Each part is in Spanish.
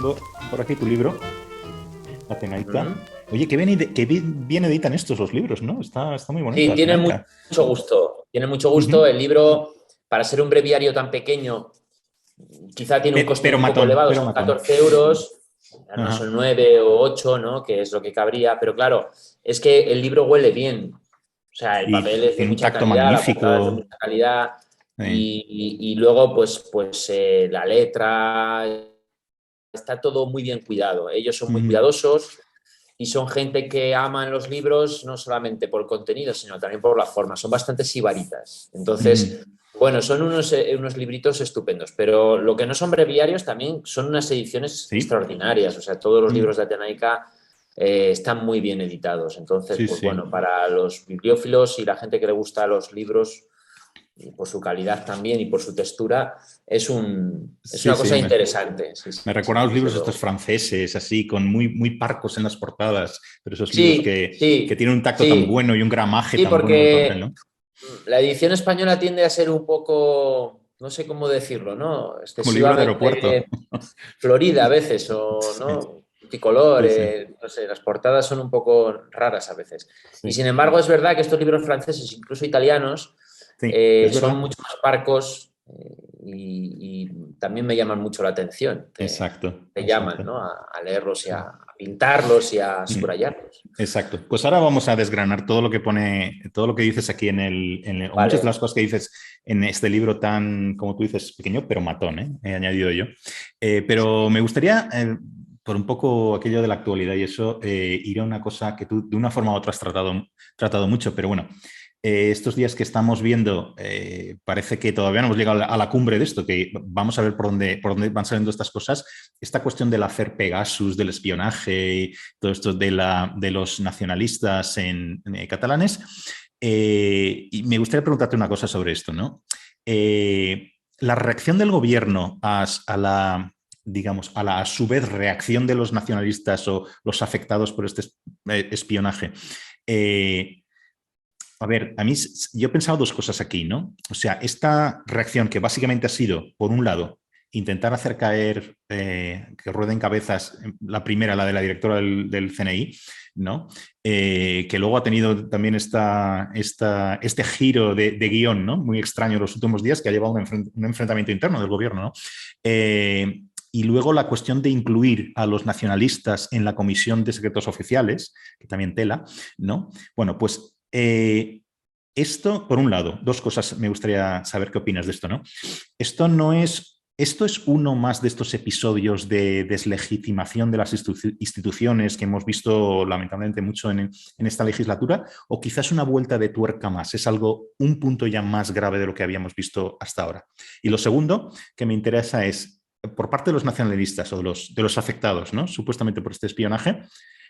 Tengo por aquí tu libro, Atenaita. Mm. Oye, qué bien editan estos los libros, ¿no? Está muy bonito, Sí, tiene Atenaita. mucho gusto. Tiene mucho gusto. Ujú. El libro, para ser un breviario tan pequeño, quizá tiene un coste Pero un poco matón, elevado, pero son matón. 14 euros, no Ajá. son 9 o 8, ¿no? Que es lo que cabría. Pero claro, es que el libro huele bien. O sea, el Y papel es de tiene un mucha tacto calidad, la portada es de magnífico. mucha calidad eh, y luego, la letra, está todo muy bien cuidado. Ellos son muy ujú, cuidadosos y son gente que aman los libros no solamente por el contenido, sino también por la forma. Son bastante sibaritas. ujú. Entonces, bueno, son unos libritos estupendos, pero lo que no son breviarios también son unas ediciones Sí. extraordinarias. O sea, todos los Mm, libros de Atenaica están muy bien editados. Entonces, sí, pues sí. bueno, para los bibliófilos y la gente que le gusta los libros, y por su calidad también y por su textura, es Sí, una sí. cosa interesante. Sí, Me sí, recuerdan los desde libros estos luego. franceses, así, con muy parcos en las portadas, pero esos libros Sí, que sí, tienen un tacto tan sí. bueno y un gramaje Sí, tan bueno del papel, porque ¿no? la edición española tiende a ser un poco, no sé cómo decirlo, ¿no? Como libro de aeropuerto. Excesivamente florida a veces, o Sí, no, multicolor, sí, sí. no sé, las portadas son un poco raras a veces. Y Sí, sin embargo, es verdad que estos libros franceses, incluso italianos, sí, es son verdad. mucho más parcos y también me llaman mucho la atención. Exacto, Te llaman, exacto. ¿no? A leerlos y a pintarlos y a Mm, subrayarlos. exacto. Pues ahora vamos a desgranar todo lo que pone, todo lo que dices aquí o muchas de Vale. las cosas que dices en este libro tan, como tú dices, pequeño, pero matón, ¿eh? He añadido yo. Pero me gustaría, por un poco aquello de la actualidad y eso, ir a una cosa que tú de una forma u otra has tratado mucho, pero bueno, estos días que estamos viendo, parece que todavía no hemos llegado a la cumbre de esto, que vamos a ver por dónde van saliendo estas cosas. Esta cuestión del hacer Pegasus, del espionaje, y todo esto de los nacionalistas catalanes. Y me gustaría preguntarte una cosa sobre esto, ¿no? La reacción del gobierno a la, digamos, a su vez reacción de los nacionalistas o los afectados por este espionaje. Eh, a ver, yo he pensado dos cosas aquí, ¿no? O sea, esta reacción que básicamente ha sido, por un lado, intentar hacer caer, que rueden cabezas, la primera, la de la directora del CNI, ¿no? Que luego ha tenido también este giro de guión, ¿no? Muy extraño en los últimos días, que ha llevado a un enfrentamiento interno del gobierno, ¿no? Y luego la cuestión de incluir a los nacionalistas en la Comisión de Secretos Oficiales, que también tela, ¿no? Bueno, pues esto, por un lado, dos cosas me gustaría saber qué opinas de esto, ¿no? Esto es uno más de estos episodios de deslegitimación de las instituciones que hemos visto lamentablemente mucho en esta legislatura, o quizás una vuelta de tuerca más, es algo, un punto ya más grave de lo que habíamos visto hasta ahora. Y lo segundo que me interesa es, por parte de los nacionalistas o de los afectados, ¿no? Supuestamente por este espionaje,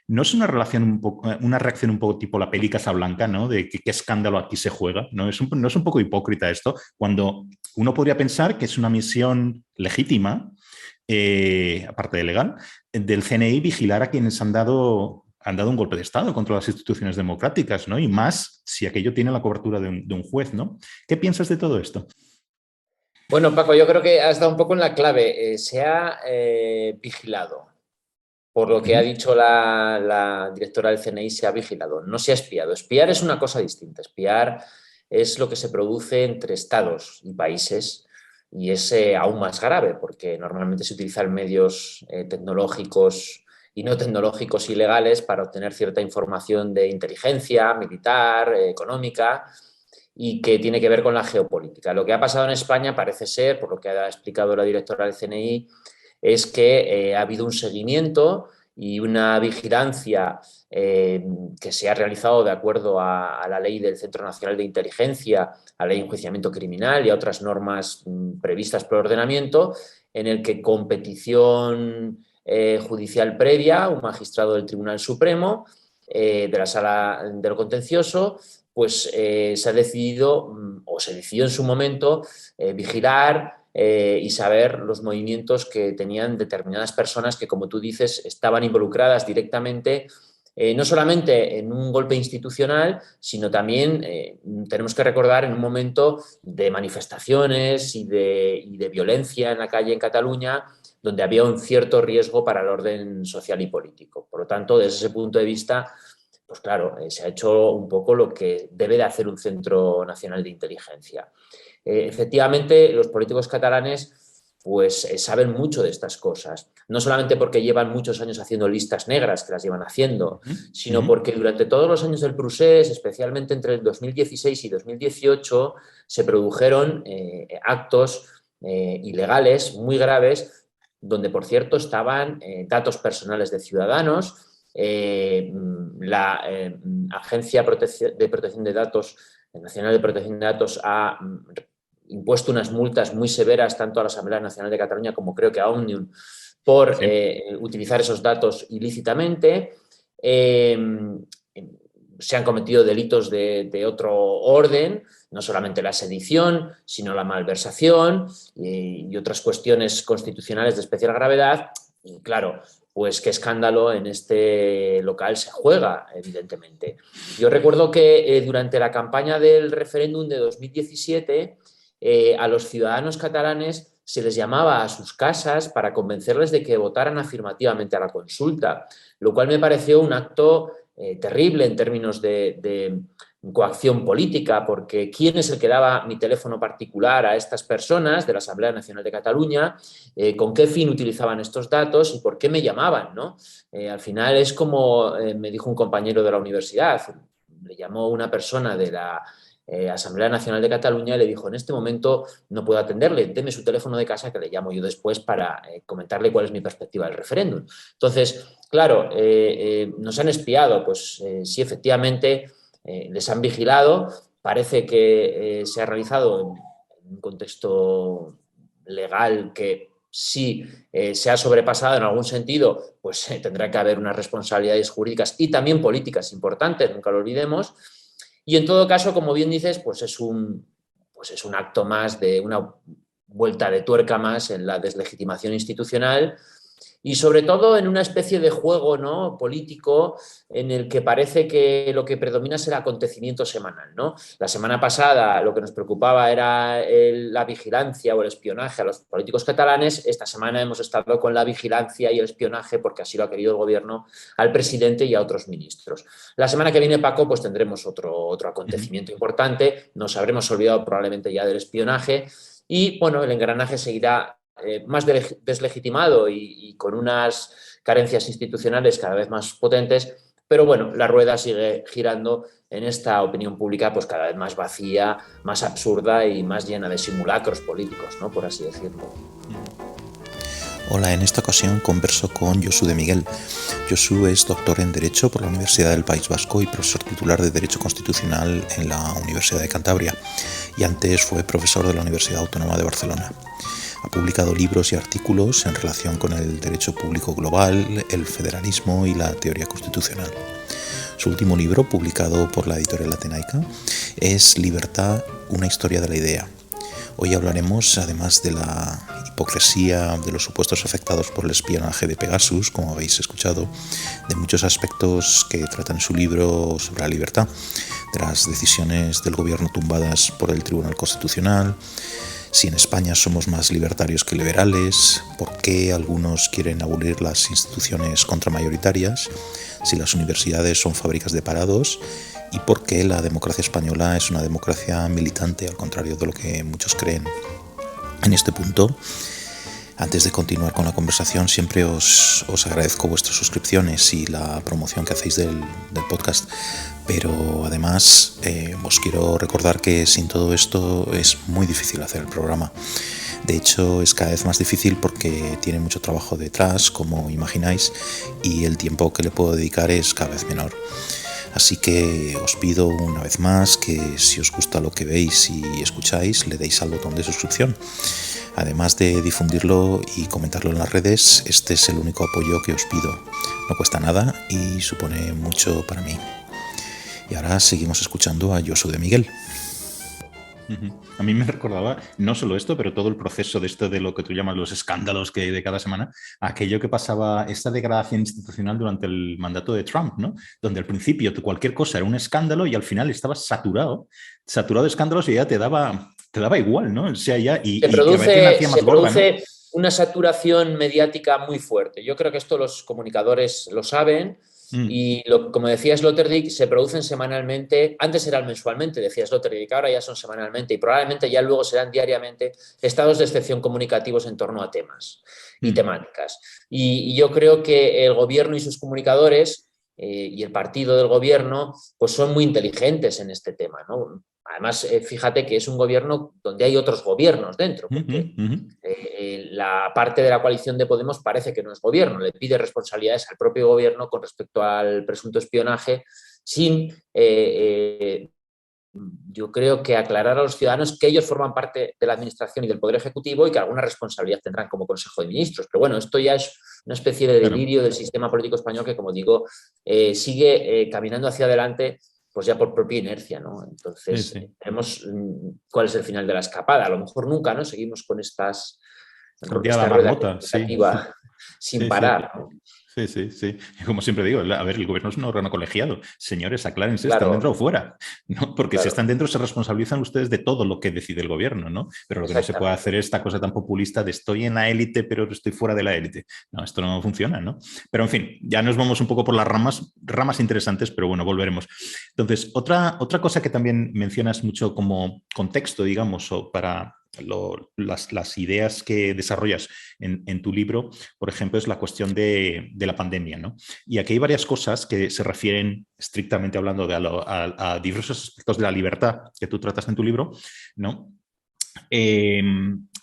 no es una relación una reacción un poco tipo la peli Casablanca, ¿no? De qué escándalo aquí se juega, ¿no? No es un poco hipócrita esto, cuando uno podría pensar que es una misión legítima, aparte de legal, del CNI vigilar a quienes han dado un golpe de Estado contra las instituciones democráticas, ¿no? Y más si aquello tiene la cobertura de un juez, ¿no? ¿Qué piensas de todo esto? Bueno, Paco, yo creo que has dado un poco en la clave. Se ha vigilado. Por lo que ha Ujú. dicho la directora del CNI, se ha vigilado. No se ha espiado. Espiar es una cosa distinta. Espiar es lo que se produce entre estados y países y es aún más grave porque normalmente se utilizan medios tecnológicos y no tecnológicos ilegales para obtener cierta información de inteligencia militar, económica y que tiene que ver con la geopolítica. Lo que ha pasado en España parece ser, por lo que ha explicado la directora del CNI, es que ha habido un seguimiento y una vigilancia que se ha realizado de acuerdo a la ley del Centro Nacional de Inteligencia, a la ley de enjuiciamiento criminal y a otras normas previstas por ordenamiento, en el que con petición judicial previa, un magistrado del Tribunal Supremo, de la Sala de lo Contencioso, pues se ha decidido, o se decidió en su momento, vigilar y saber los movimientos que tenían determinadas personas que, como tú dices, estaban involucradas directamente, no solamente en un golpe institucional, sino también tenemos que recordar en un momento de manifestaciones y de violencia en la calle en Cataluña, donde había un cierto riesgo para el orden social y político. Por lo tanto, desde ese punto de vista, pues claro, se ha hecho un poco lo que debe de hacer un Centro Nacional de Inteligencia. Efectivamente, los políticos catalanes pues saben mucho de estas cosas, no solamente porque llevan muchos años haciendo listas negras, que las llevan haciendo, sino porque durante todos los años del procés, especialmente entre el 2016 y 2018, se produjeron actos ilegales muy graves, donde, por cierto, estaban datos personales de ciudadanos. La Agencia de Protección de Datos, Nacional de Protección de Datos, ha impuesto unas multas muy severas tanto a la Asamblea Nacional de Cataluña como creo que a Òmnium por utilizar esos datos ilícitamente. Se han cometido delitos de otro orden, no solamente la sedición, sino la malversación y otras cuestiones constitucionales de especial gravedad. Y claro, pues qué escándalo en este local se juega, evidentemente. Yo recuerdo que durante la campaña del referéndum de 2017, a los ciudadanos catalanes se les llamaba a sus casas para convencerles de que votaran afirmativamente a la consulta, lo cual me pareció un acto terrible en términos de coacción política, porque ¿quién es el que daba mi teléfono particular a estas personas de la Asamblea Nacional de Cataluña? ¿Con qué fin utilizaban estos datos y por qué me llamaban, ¿no? Al final es como me dijo un compañero de la universidad, le llamó una persona de la Asamblea Nacional de Cataluña y le dijo: en este momento no puedo atenderle, deme su teléfono de casa que le llamo yo después para comentarle cuál es mi perspectiva del referéndum. Entonces, claro, nos han espiado, pues sí, efectivamente les han vigilado, parece que se ha realizado en un contexto legal que si se ha sobrepasado en algún sentido, pues tendrá que haber unas responsabilidades jurídicas y también políticas importantes, nunca lo olvidemos. Y en todo caso, como bien dices, pues es un acto más de una vuelta de tuerca más en la deslegitimación institucional y sobre todo en una especie de juego, ¿no?, político en el que parece que lo que predomina es el acontecimiento semanal, ¿no? La semana pasada lo que nos preocupaba era la vigilancia o el espionaje a los políticos catalanes. Esta semana hemos estado con la vigilancia y el espionaje, porque así lo ha querido el gobierno, al presidente y a otros ministros. La semana que viene, Paco, pues tendremos otro acontecimiento importante. Nos habremos olvidado probablemente ya del espionaje y, bueno, el engranaje seguirá más deslegitimado y con unas carencias institucionales cada vez más potentes, pero bueno, la rueda sigue girando en esta opinión pública pues cada vez más vacía, más absurda y más llena de simulacros políticos, ¿no?, por así decirlo. Hola, en esta ocasión converso con Josu de Miguel. Josu es doctor en Derecho por la Universidad del País Vasco y profesor titular de Derecho Constitucional en la Universidad de Cantabria, y antes fue profesor de la Universidad Autónoma de Barcelona. Ha publicado libros y artículos en relación con el derecho público global, el federalismo y la teoría constitucional. Su último libro, publicado por la editorial Atenaica, es Libertad, una historia de la idea. Hoy hablaremos, además de la hipocresía de los supuestos afectados por el espionaje de Pegasus, como habéis escuchado, de muchos aspectos que trata en su libro sobre la libertad, de las decisiones del gobierno tumbadas por el Tribunal Constitucional, si en España somos más libertarios que liberales, por qué algunos quieren abolir las instituciones contramayoritarias, si las universidades son fábricas de parados y por qué la democracia española es una democracia militante, al contrario de lo que muchos creen. En este punto, antes de continuar con la conversación, siempre os agradezco vuestras suscripciones y la promoción que hacéis del podcast, pero además os quiero recordar que sin todo esto es muy difícil hacer el programa. De hecho, es cada vez más difícil porque tiene mucho trabajo detrás, como imagináis, y el tiempo que le puedo dedicar es cada vez menor. Así que os pido una vez más que si os gusta lo que veis y escucháis, le deis al botón de suscripción. Además de difundirlo y comentarlo en las redes, este es el único apoyo que os pido. No cuesta nada y supone mucho para mí. Y ahora seguimos escuchando a Josu de Miguel. A mí me recordaba no solo esto, pero todo el proceso de esto de lo que tú llamas los escándalos que hay de cada semana, aquello que pasaba, esta degradación institucional durante el mandato de Trump, ¿no? Donde al principio cualquier cosa era un escándalo y al final estabas saturado de escándalos y ya te daba igual, ¿no? O sea, ya, y se cada vez que nacía más gorda, ¿no? una saturación mediática muy fuerte. Yo creo que esto los comunicadores lo saben y, como decía Sloterdijk, se producen semanalmente. Antes eran mensualmente, decía Sloterdijk, ahora ya son semanalmente y probablemente ya luego serán diariamente estados de excepción comunicativos en torno a temas y temáticas. Y yo creo que el gobierno y sus comunicadores y el partido del gobierno pues son muy inteligentes en este tema, ¿no? Además, fíjate que es un gobierno donde hay otros gobiernos dentro, porque la parte de la coalición de Podemos parece que no es gobierno, le pide responsabilidades al propio gobierno con respecto al presunto espionaje, sin, yo creo que aclarar a los ciudadanos que ellos forman parte de la administración y del Poder Ejecutivo y que alguna responsabilidad tendrán como Consejo de Ministros. Pero bueno, esto ya es una especie de delirio del sistema político español que, como digo, sigue caminando hacia adelante pues ya por propia inercia, ¿no? Entonces, veremos cuál es el final de la escapada. A lo mejor nunca, ¿no? Seguimos con esta rueda comunicativa sin parar, ¿no? Sí, sí, sí. Como siempre digo, a ver, el gobierno es un órgano colegiado. Señores, aclárense, ¿están dentro o fuera? ¿No? Porque si están dentro se responsabilizan ustedes de todo lo que decide el gobierno, ¿no? Pero lo que no se puede hacer es esta cosa tan populista de estoy en la élite, pero estoy fuera de la élite. No, esto no funciona, ¿no? Pero en fin, ya nos vamos un poco por las ramas interesantes, pero bueno, volveremos. Entonces, otra cosa que también mencionas mucho como contexto, digamos, o para las ideas que desarrollas en tu libro, por ejemplo, es la cuestión de la pandemia, ¿no? Y aquí hay varias cosas que se refieren, estrictamente hablando, a diversos aspectos de la libertad que tú tratas en tu libro, ¿no?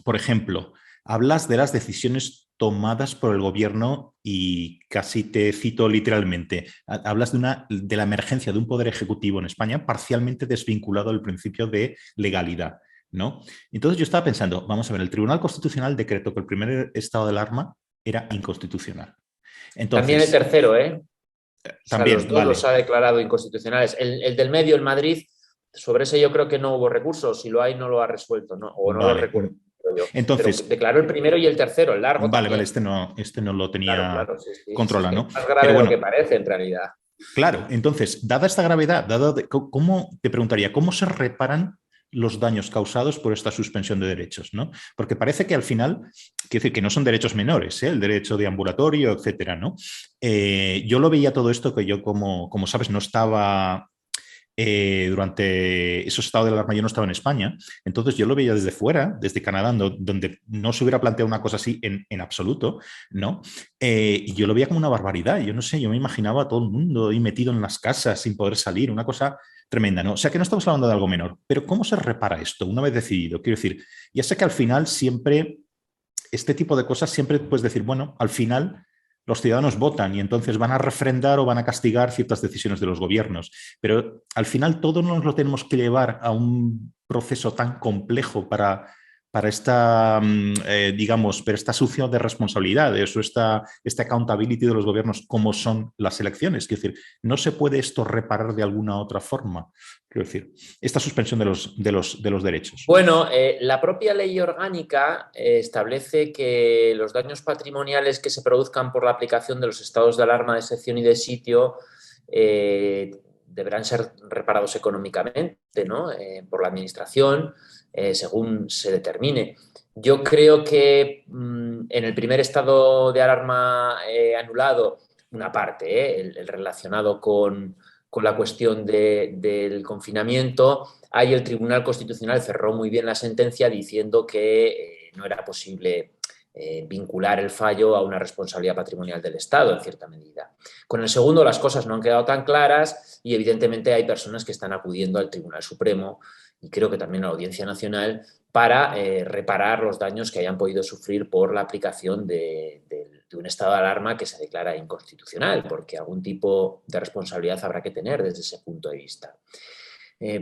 Por ejemplo, hablas de las decisiones tomadas por el gobierno y casi te cito literalmente, hablas de la emergencia de un poder ejecutivo en España parcialmente desvinculado del principio de legalidad, ¿no? Entonces yo estaba pensando, vamos a ver, el Tribunal Constitucional decretó que el primer estado de alarma era inconstitucional. Entonces, también el tercero, ¿eh? También, los dos los ha declarado inconstitucionales. El del medio, el Madrid, sobre ese yo creo que no hubo recursos. Si lo hay, no lo ha resuelto, ¿no? O no lo recuerdo. Entonces, pero declaró el primero y el tercero, el largo también. Vale, este no lo tenía controlado, ¿no? Es más grave de lo que parece en realidad. Claro, entonces, dada esta gravedad, ¿cómo te preguntaría, cómo se reparan los daños causados por esta suspensión de derechos, ¿no? Porque parece que al final, quiero decir que no son derechos menores, ¿eh? El derecho de ambulatorio, etcétera, ¿no? Yo lo veía todo esto que yo, como sabes, no estaba durante esos estados de alarma, yo no estaba en España, entonces yo lo veía desde fuera, desde Canadá, donde no se hubiera planteado una cosa así en absoluto, ¿no? Y yo lo veía como una barbaridad, yo no sé, yo me imaginaba a todo el mundo ahí metido en las casas sin poder salir, una cosa tremenda, ¿no? O sea que no estamos hablando de algo menor, pero ¿cómo se repara esto una vez decidido? Quiero decir, ya sé que al final siempre, este tipo de cosas siempre puedes decir, bueno, al final los ciudadanos votan y entonces van a refrendar o van a castigar ciertas decisiones de los gobiernos. Pero al final todo nos lo tenemos que llevar a un proceso tan complejo para esta, digamos, pero esta asunción de responsabilidades o esta accountability de los gobiernos como son las elecciones. Quiero decir, ¿no se puede esto reparar de alguna otra forma? Quiero decir, esta suspensión de los derechos. Bueno, la propia ley orgánica establece que los daños patrimoniales que se produzcan por la aplicación de los estados de alarma, de excepción y de sitio deberán ser reparados económicamente, ¿no? Por la administración, según se determine. Yo creo que en el primer estado de alarma anulado, una parte, el relacionado con la cuestión del confinamiento, ahí el Tribunal Constitucional cerró muy bien la sentencia diciendo que no era posible vincular el fallo a una responsabilidad patrimonial del Estado, en cierta medida. Con el segundo las cosas no han quedado tan claras y evidentemente hay personas que están acudiendo al Tribunal Supremo y creo que también a la Audiencia Nacional para reparar los daños que hayan podido sufrir por la aplicación de un estado de alarma que se declara inconstitucional, porque algún tipo de responsabilidad habrá que tener desde ese punto de vista.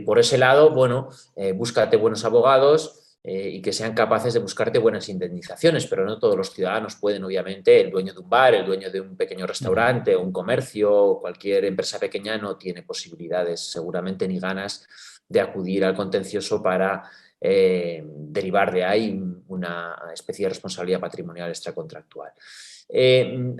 Por ese lado, bueno, búscate buenos abogados y que sean capaces de buscarte buenas indemnizaciones, pero no todos los ciudadanos pueden, obviamente, el dueño de un bar, el dueño de un pequeño restaurante o un comercio, cualquier empresa pequeña no tiene posibilidades seguramente ni ganas de acudir al contencioso para derivar de ahí una especie de responsabilidad patrimonial extracontractual.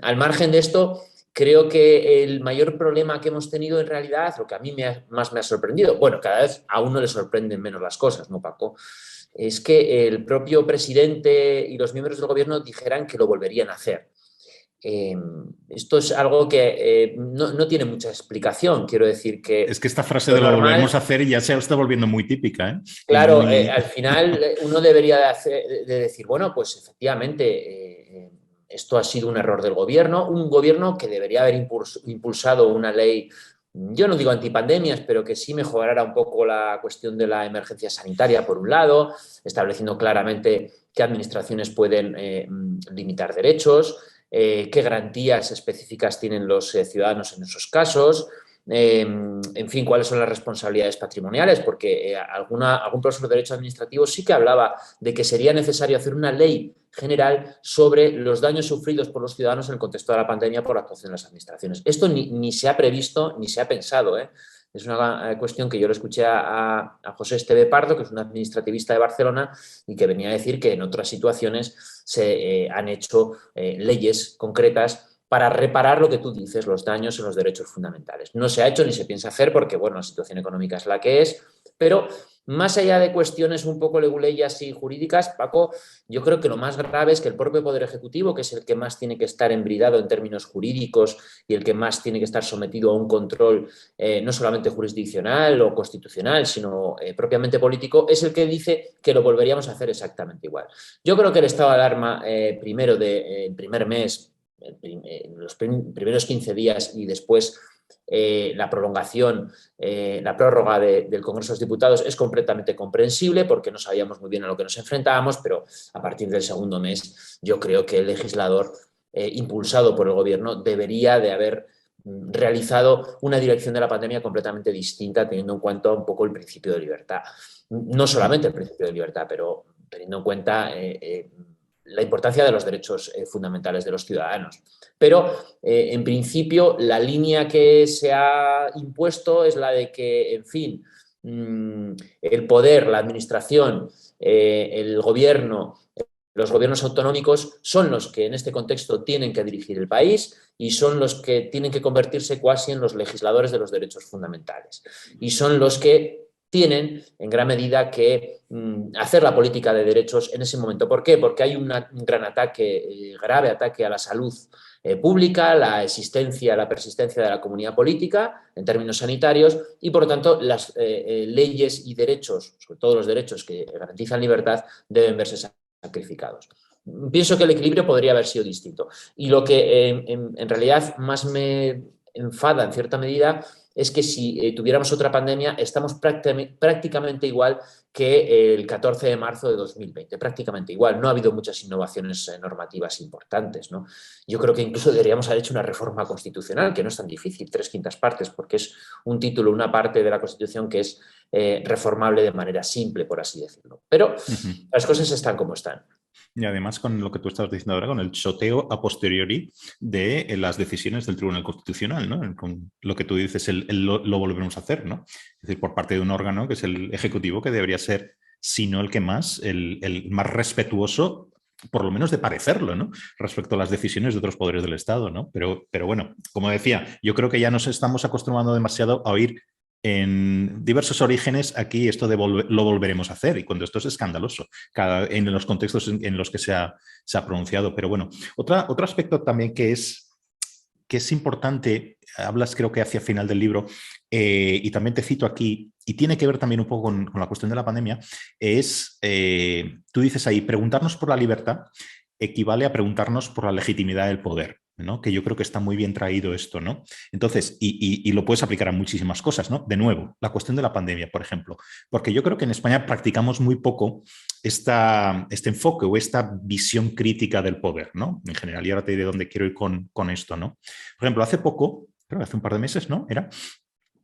Al margen de esto, creo que el mayor problema que hemos tenido en realidad, lo que a mí más me ha sorprendido, bueno, cada vez a uno le sorprenden menos las cosas, ¿no, Paco? Es que el propio presidente y los miembros del gobierno dijeran que lo volverían a hacer. Esto es algo que no tiene mucha explicación, quiero decir que... Es que esta frase de lo volveremos a hacer ya se está volviendo muy típica, ¿eh? Claro, al final uno debería de decir, bueno, pues efectivamente esto ha sido un error del gobierno, un gobierno que debería haber impulsado una ley, yo no digo antipandemias, pero que sí mejorara un poco la cuestión de la emergencia sanitaria, por un lado, estableciendo claramente qué administraciones pueden limitar derechos, qué garantías específicas tienen los ciudadanos en esos casos, en fin, cuáles son las responsabilidades patrimoniales, porque algún profesor de Derecho Administrativo sí que hablaba de que sería necesario hacer una ley general sobre los daños sufridos por los ciudadanos en el contexto de la pandemia por la actuación de las administraciones. Esto ni se ha previsto ni se ha pensado, ¿eh? Es una cuestión que yo le escuché a José Esteve Pardo, que es un administrativista de Barcelona, y que venía a decir que en otras situaciones se han hecho leyes concretas para reparar lo que tú dices, los daños en los derechos fundamentales. No se ha hecho ni se piensa hacer porque, bueno, la situación económica es la que es, pero más allá de cuestiones un poco leguleyas y jurídicas, Paco, yo creo que lo más grave es que el propio Poder Ejecutivo, que es el que más tiene que estar embridado en términos jurídicos y el que más tiene que estar sometido a un control no solamente jurisdiccional o constitucional, sino propiamente político, es el que dice que lo volveríamos a hacer exactamente igual. Yo creo que el estado de alarma el primer mes, en los primeros 15 días y después la prolongación, la prórroga del Congreso de los Diputados es completamente comprensible porque no sabíamos muy bien a lo que nos enfrentábamos, pero a partir del segundo mes yo creo que el legislador, impulsado por el Gobierno, debería de haber realizado una dirección de la pandemia completamente distinta, teniendo en cuenta un poco el principio de libertad. No solamente el principio de libertad, pero teniendo en cuenta la importancia de los derechos fundamentales de los ciudadanos. Pero, en principio, la línea que se ha impuesto es la de que, en fin, el poder, la administración, el gobierno, los gobiernos autonómicos son los que en este contexto tienen que dirigir el país y son los que tienen que convertirse casi en los legisladores de los derechos fundamentales. Y son los que tienen en gran medida que hacer la política de derechos en ese momento. ¿Por qué? Porque hay un gran ataque, grave ataque a la salud pública, la persistencia de la comunidad política en términos sanitarios y, por lo tanto, las leyes y derechos, sobre todo los derechos que garantizan libertad, deben verse sacrificados. Pienso que el equilibrio podría haber sido distinto. Y lo que en realidad más me enfada, en cierta medida, es que si tuviéramos otra pandemia, estamos prácticamente igual que el 14 de marzo de 2020, prácticamente igual. No ha habido muchas innovaciones normativas importantes, ¿no? Yo creo que incluso deberíamos haber hecho una reforma constitucional, que no es tan difícil, 3/5 partes, porque es un título, una parte de la Constitución que es reformable de manera simple, por así decirlo. Pero las cosas están como están. Y además con lo que tú estabas diciendo ahora, con el choteo a posteriori de las decisiones del Tribunal Constitucional, ¿no? Con lo que tú dices, lo volveremos a hacer, ¿no? Es decir, por parte de un órgano que es el Ejecutivo, que debería ser, si no el que más, el más respetuoso, por lo menos de parecerlo, ¿no? Respecto a las decisiones de otros poderes del Estado, ¿no? Pero bueno, como decía, yo creo que ya nos estamos acostumbrando demasiado a oír en diversos orígenes aquí esto de lo volveremos a hacer, y cuando esto es escandaloso en los contextos en los que se ha pronunciado. Pero bueno, otro aspecto también que es importante, hablas creo que hacia el final del libro, y también te cito aquí, y tiene que ver también un poco con la cuestión de la pandemia, es, tú dices ahí, preguntarnos por la libertad equivale a preguntarnos por la legitimidad del poder, ¿no? Que yo creo que está muy bien traído esto, ¿no? Entonces, y lo puedes aplicar a muchísimas cosas, ¿no? De nuevo, la cuestión de la pandemia, por ejemplo, porque yo creo que en España practicamos muy poco este enfoque o esta visión crítica del poder, ¿no? En general, y ahora te diré dónde quiero ir con esto, ¿no? Por ejemplo, hace poco, creo que hace un par de meses, ¿no?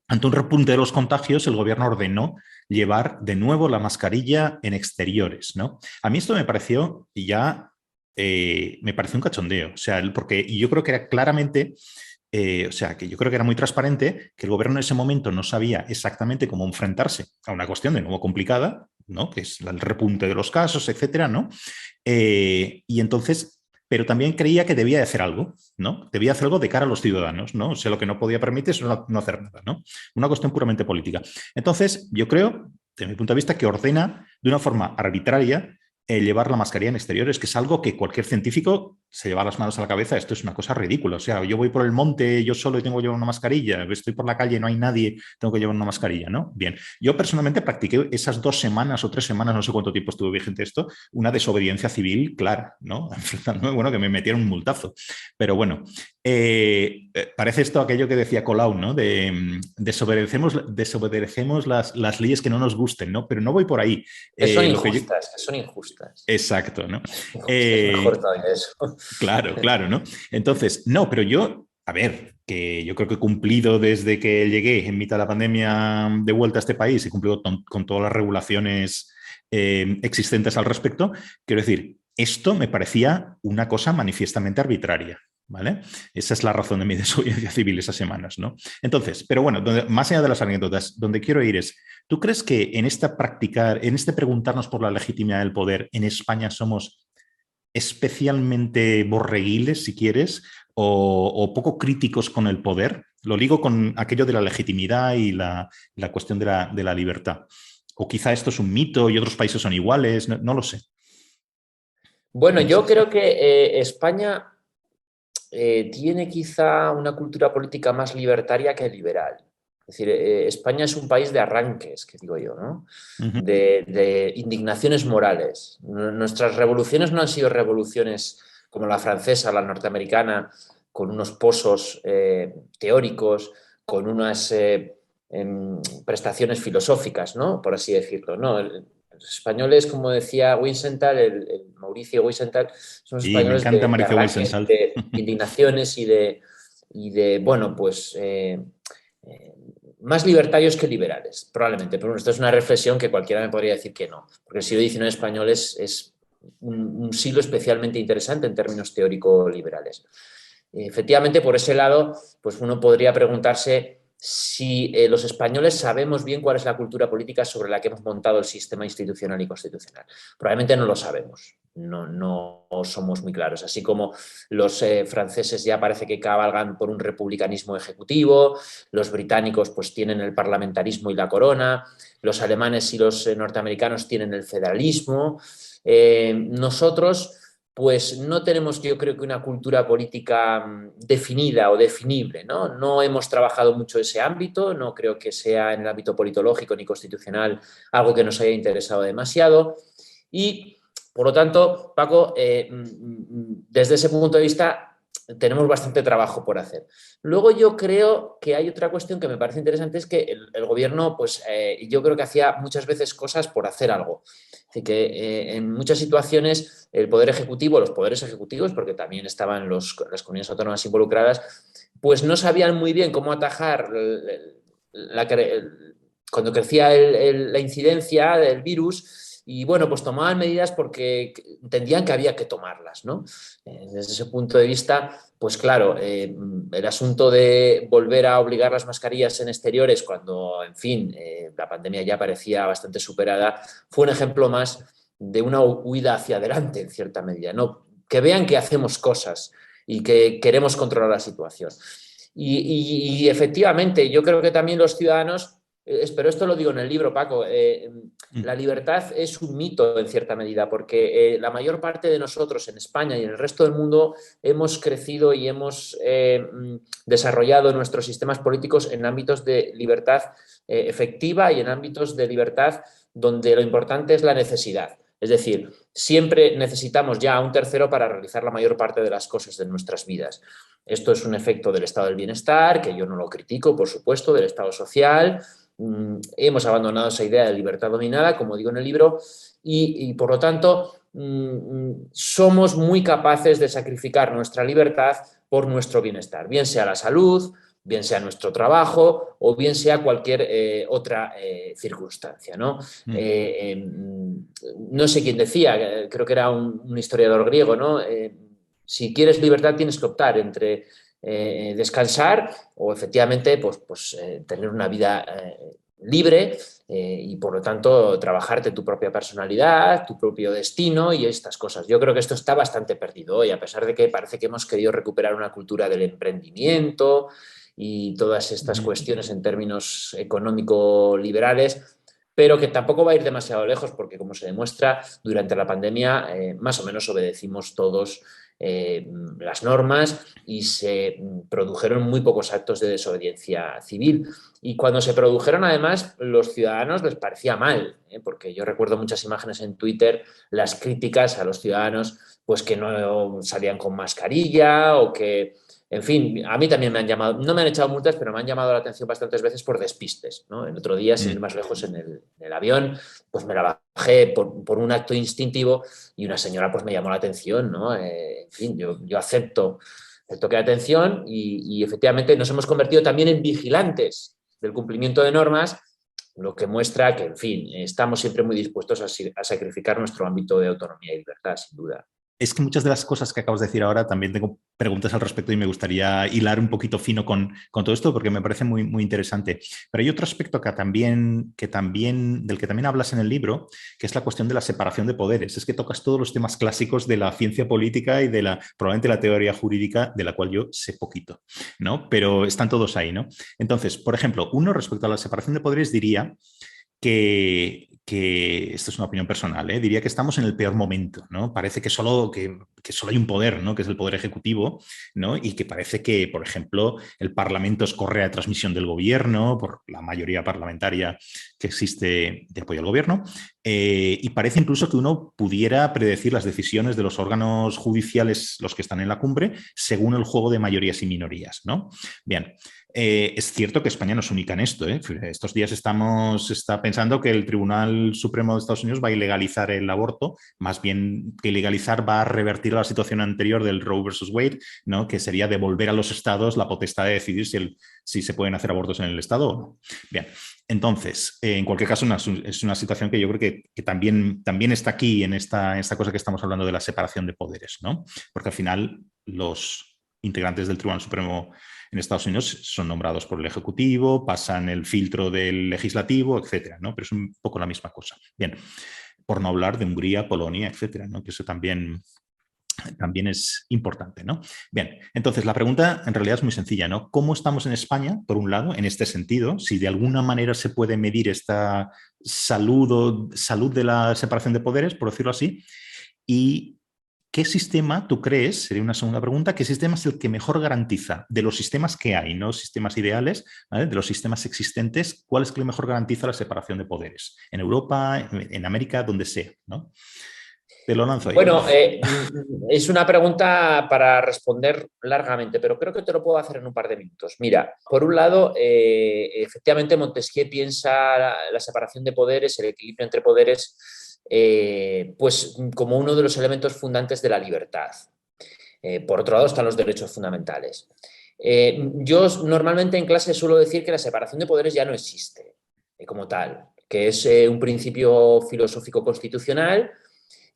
Ante un repunte de los contagios, el gobierno ordenó llevar de nuevo la mascarilla en exteriores, ¿no? A mí esto me pareció un cachondeo, o sea, porque yo creo que era claramente, que yo creo que era muy transparente que el gobierno en ese momento no sabía exactamente cómo enfrentarse a una cuestión de nuevo complicada, ¿no? Que es el repunte de los casos, etcétera, ¿no? Y entonces pero también creía que debía de hacer algo, ¿no? Debía hacer algo de cara a los ciudadanos, ¿no? O sea, lo que no podía permitir es no hacer nada, ¿no? Una cuestión puramente política. Entonces, yo creo, desde mi punto de vista, que ordena de una forma arbitraria llevar la mascarilla en exteriores, que es algo que cualquier científico se lleva las manos a la cabeza. Esto es una cosa ridícula. O sea, yo voy por el monte yo solo y tengo que llevar una mascarilla, estoy por la calle y no hay nadie, tengo que llevar una mascarilla, ¿no? Bien, yo personalmente practiqué esas 2 semanas o 3 semanas, no sé cuánto tiempo estuvo vigente esto, una desobediencia civil clara, ¿no? Bueno, que me metieron un multazo. Pero bueno, parece esto aquello que decía Colau, ¿no? Desobedecemos las leyes que no nos gusten, ¿no? Pero no voy por ahí. Que son injustas, que son injustas. Exacto, ¿no? Es mejor todavía eso. Claro, claro, ¿no? Entonces, no, pero yo, a ver, que yo creo que he cumplido desde que llegué en mitad de la pandemia de vuelta a este país, he cumplido con todas las regulaciones existentes al respecto. Quiero decir, esto me parecía una cosa manifiestamente arbitraria. ¿Vale? Esa es la razón de mi desobediencia civil esas semanas, ¿no? Entonces, pero bueno, más allá de las anécdotas, donde quiero ir es, ¿tú crees que en este preguntarnos por la legitimidad del poder, en España somos especialmente borreguiles, si quieres, o poco críticos con el poder? Lo ligo con aquello de la legitimidad y la cuestión de la libertad. O quizá esto es un mito y otros países son iguales, no lo sé. Bueno, yo creo que España tiene quizá una cultura política más libertaria que liberal. Es decir, España es un país de arranques, que digo yo, ¿no? De indignaciones morales. Nuestras revoluciones no han sido revoluciones como la francesa, la norteamericana, con unos pozos teóricos, con unas prestaciones filosóficas, ¿no? Por así decirlo, ¿no? Los españoles, como decía Wiesenthal, el Mauricio Wiesenthal, son los españoles me encanta Mauricio Wiesenthal. De indignaciones y de bueno, pues más libertarios que liberales, probablemente. Pero bueno, esto es una reflexión que cualquiera me podría decir que no, porque el siglo XIX español es un siglo especialmente interesante en términos teórico-liberales. Efectivamente, por ese lado, pues uno podría preguntarse si los españoles sabemos bien cuál es la cultura política sobre la que hemos montado el sistema institucional y constitucional. Probablemente no lo sabemos, no somos muy claros. Así como los franceses ya parece que cabalgan por un republicanismo ejecutivo, los británicos pues tienen el parlamentarismo y la corona, los alemanes y los norteamericanos tienen el federalismo. Nosotros pues no tenemos, yo creo que una cultura política definida o definible, ¿no? No hemos trabajado mucho ese ámbito, no creo que sea en el ámbito politológico ni constitucional algo que nos haya interesado demasiado y, por lo tanto, Paco, desde ese punto de vista tenemos bastante trabajo por hacer. Luego yo creo que hay otra cuestión que me parece interesante, es que el gobierno, pues yo creo que hacía muchas veces cosas por hacer algo. Así que en muchas situaciones el poder ejecutivo, los poderes ejecutivos, porque también estaban las comunidades autónomas involucradas, pues no sabían muy bien cómo atajar cuando crecía la incidencia del virus. Y bueno, pues tomaban medidas porque entendían que había que tomarlas, ¿no? Desde ese punto de vista, pues claro, el asunto de volver a obligar las mascarillas en exteriores cuando, en fin, la pandemia ya parecía bastante superada, fue un ejemplo más de una huida hacia adelante, en cierta medida, ¿no? Que vean que hacemos cosas y que queremos controlar la situación. Y efectivamente, yo creo que también los ciudadanos... pero esto lo digo en el libro, Paco, la libertad es un mito en cierta medida, porque la mayor parte de nosotros en España y en el resto del mundo hemos crecido y hemos desarrollado nuestros sistemas políticos en ámbitos de libertad efectiva y en ámbitos de libertad donde lo importante es la necesidad. Es decir, siempre necesitamos ya a un tercero para realizar la mayor parte de las cosas de nuestras vidas. Esto es un efecto del estado del bienestar, que yo no lo critico, por supuesto, del estado social. Hemos abandonado esa idea de libertad dominada, como digo en el libro, y por lo tanto somos muy capaces de sacrificar nuestra libertad por nuestro bienestar, bien sea la salud, bien sea nuestro trabajo o bien sea cualquier otra circunstancia, ¿no? No sé quién decía, creo que era un historiador griego, ¿no? Si quieres libertad tienes que optar entre descansar o efectivamente pues, tener una vida libre y por lo tanto trabajarte tu propia personalidad, tu propio destino y estas cosas. Yo creo que esto está bastante perdido hoy, a pesar de que parece que hemos querido recuperar una cultura del emprendimiento y todas estas cuestiones en términos económico-liberales, pero que tampoco va a ir demasiado lejos porque, como se demuestra, durante la pandemia más o menos obedecimos todos las normas y se produjeron muy pocos actos de desobediencia civil. Y cuando se produjeron, además, los ciudadanos les parecía mal, porque yo recuerdo muchas imágenes en Twitter, las críticas a los ciudadanos, pues que no salían con mascarilla o que, en fin, a mí también me han llamado, no me han echado multas, pero me han llamado la atención bastantes veces por despistes, ¿no? El otro día, sin ir más lejos, en el avión, pues me la bajé por un acto instintivo y una señora pues me llamó la atención, ¿no? En fin, yo acepto el toque de atención y efectivamente nos hemos convertido también en vigilantes del cumplimiento de normas, lo que muestra que, en fin, estamos siempre muy dispuestos a sacrificar nuestro ámbito de autonomía y libertad, sin duda. Es que muchas de las cosas que acabas de decir ahora también tengo preguntas al respecto y me gustaría hilar un poquito fino con todo esto porque me parece muy, muy interesante. Pero hay otro aspecto del que también hablas en el libro, que es la cuestión de la separación de poderes. Es que tocas todos los temas clásicos de la ciencia política y probablemente la teoría jurídica, de la cual yo sé poquito, ¿no? Pero están todos ahí, ¿no? Entonces, por ejemplo, uno respecto a la separación de poderes diría que esto es una opinión personal, diría que estamos en el peor momento, ¿no? Parece que solo hay un poder, ¿no? Que es el poder ejecutivo, ¿no? Y que parece que, por ejemplo, el Parlamento es correa de transmisión del gobierno por la mayoría parlamentaria que existe de apoyo al gobierno, y parece incluso que uno pudiera predecir las decisiones de los órganos judiciales, los que están en la cumbre, según el juego de mayorías y minorías, ¿no? Bien. Es cierto que España no es única en esto. Estos días está pensando que el Tribunal Supremo de Estados Unidos va a ilegalizar el aborto, más bien que ilegalizar va a revertir la situación anterior del Roe versus Wade, ¿no? Que sería devolver a los estados la potestad de decidir si se pueden hacer abortos en el estado o no. Bien, entonces, en cualquier caso, es una situación que yo creo que también está aquí en esta cosa que estamos hablando de la separación de poderes, ¿no? Porque al final los integrantes del Tribunal Supremo en Estados Unidos son nombrados por el Ejecutivo, pasan el filtro del Legislativo, etcétera, ¿no? Pero es un poco la misma cosa. Bien, por no hablar de Hungría, Polonia, etcétera, ¿no? Que eso también es importante, ¿no? Bien, entonces la pregunta en realidad es muy sencilla, ¿no? ¿Cómo estamos en España, por un lado, en este sentido? Si de alguna manera se puede medir esta salud de la separación de poderes, por decirlo así, y ¿qué sistema tú crees, sería una segunda pregunta, qué sistema es el que mejor garantiza de los sistemas que hay, no sistemas ideales, ¿vale? De los sistemas existentes, cuál es el que mejor garantiza la separación de poderes? En Europa, en América, donde sea, ¿no? Te lo lanzo ahí. Bueno, es una pregunta para responder largamente, pero creo que te lo puedo hacer en un par de minutos. Mira, por un lado, efectivamente Montesquieu piensa la separación de poderes, el equilibrio entre poderes, pues como uno de los elementos fundantes de la libertad. Por otro lado están los derechos fundamentales. Yo normalmente en clase suelo decir que la separación de poderes ya no existe como tal, que es un principio filosófico constitucional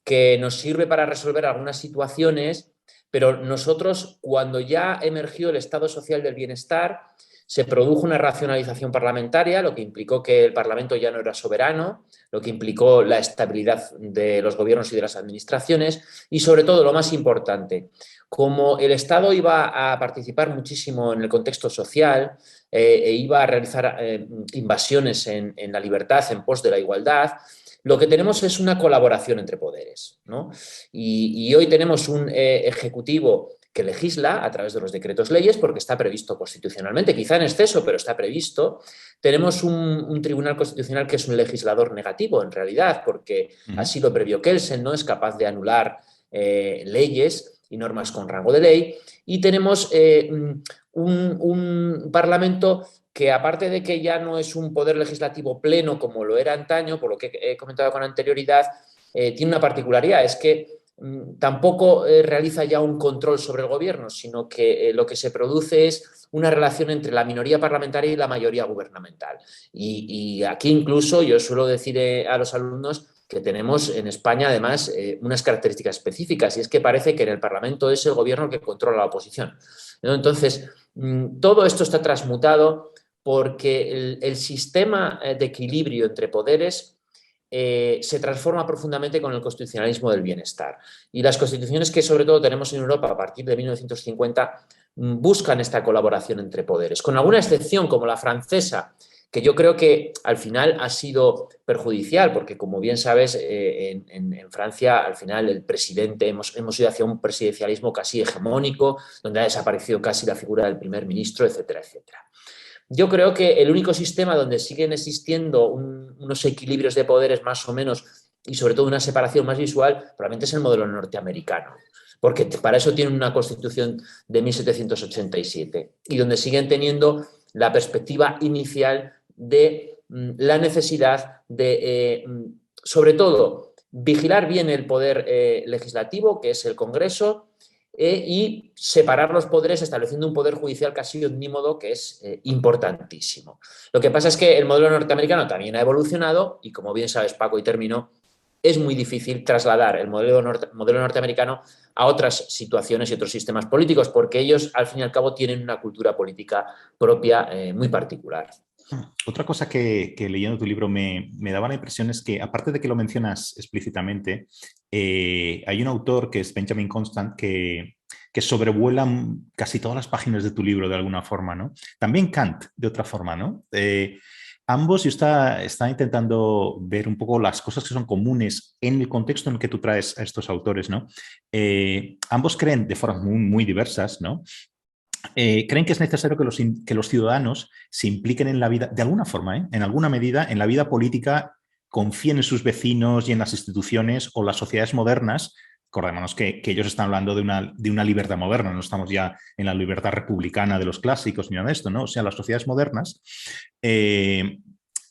que nos sirve para resolver algunas situaciones, pero nosotros, cuando ya emergió el Estado Social del Bienestar, se produjo una racionalización parlamentaria, lo que implicó que el Parlamento ya no era soberano, lo que implicó la estabilidad de los gobiernos y de las administraciones y, sobre todo, lo más importante, como el Estado iba a participar muchísimo en el contexto social e iba a realizar invasiones en la libertad en pos de la igualdad, lo que tenemos es una colaboración entre poderes, ¿no? Y hoy tenemos un ejecutivo que legisla a través de los decretos leyes porque está previsto constitucionalmente, quizá en exceso, pero está previsto. Tenemos un tribunal constitucional que es un legislador negativo, en realidad, porque así lo previó Kelsen, no es capaz de anular leyes y normas con rango de ley. Y tenemos un Parlamento que, aparte de que ya no es un poder legislativo pleno como lo era antaño, por lo que he comentado con anterioridad, tiene una particularidad, es que tampoco realiza ya un control sobre el gobierno, sino que lo que se produce es una relación entre la minoría parlamentaria y la mayoría gubernamental. Y aquí incluso yo suelo decir a los alumnos que tenemos en España, además, unas características específicas, y es que parece que en el Parlamento es el gobierno el que controla la oposición, ¿no? Entonces, todo esto está transmutado porque el sistema de equilibrio entre poderes se transforma profundamente con el constitucionalismo del bienestar. Y las constituciones que sobre todo tenemos en Europa a partir de 1950 buscan esta colaboración entre poderes, con alguna excepción como la francesa, que yo creo que al final ha sido perjudicial, porque como bien sabes, en Francia al final el presidente, hemos ido hacia un presidencialismo casi hegemónico, donde ha desaparecido casi la figura del primer ministro, etcétera, etcétera. Yo creo que el único sistema donde siguen existiendo unos equilibrios de poderes más o menos, y sobre todo una separación más visual, probablemente es el modelo norteamericano, porque para eso tienen una constitución de 1787 y donde siguen teniendo la perspectiva inicial de la necesidad de, sobre todo, vigilar bien el poder legislativo, que es el Congreso, y separar los poderes estableciendo un poder judicial casi omnímodo, que es importantísimo. Lo que pasa es que el modelo norteamericano también ha evolucionado y, como bien sabes, Paco, y termino, es muy difícil trasladar el modelo norteamericano a otras situaciones y otros sistemas políticos, porque ellos, al fin y al cabo, tienen una cultura política propia muy particular. Otra cosa que leyendo tu libro me daba la impresión es que, aparte de que lo mencionas explícitamente, hay un autor que es Benjamin Constant que sobrevuela casi todas las páginas de tu libro de alguna forma, ¿no? También Kant, de otra forma, ¿no? Ambos, yo está intentando ver un poco las cosas que son comunes en el contexto en el que tú traes a estos autores, ¿no? Ambos creen de formas muy, muy diversas, ¿no? Creen que es necesario que los ciudadanos se impliquen en la vida, de alguna forma, en alguna medida, en la vida política, confíen en sus vecinos y en las instituciones o las sociedades modernas. Acordémonos que ellos están hablando de una libertad moderna, no estamos ya en la libertad republicana de los clásicos ni nada de esto, ¿no? O sea, las sociedades modernas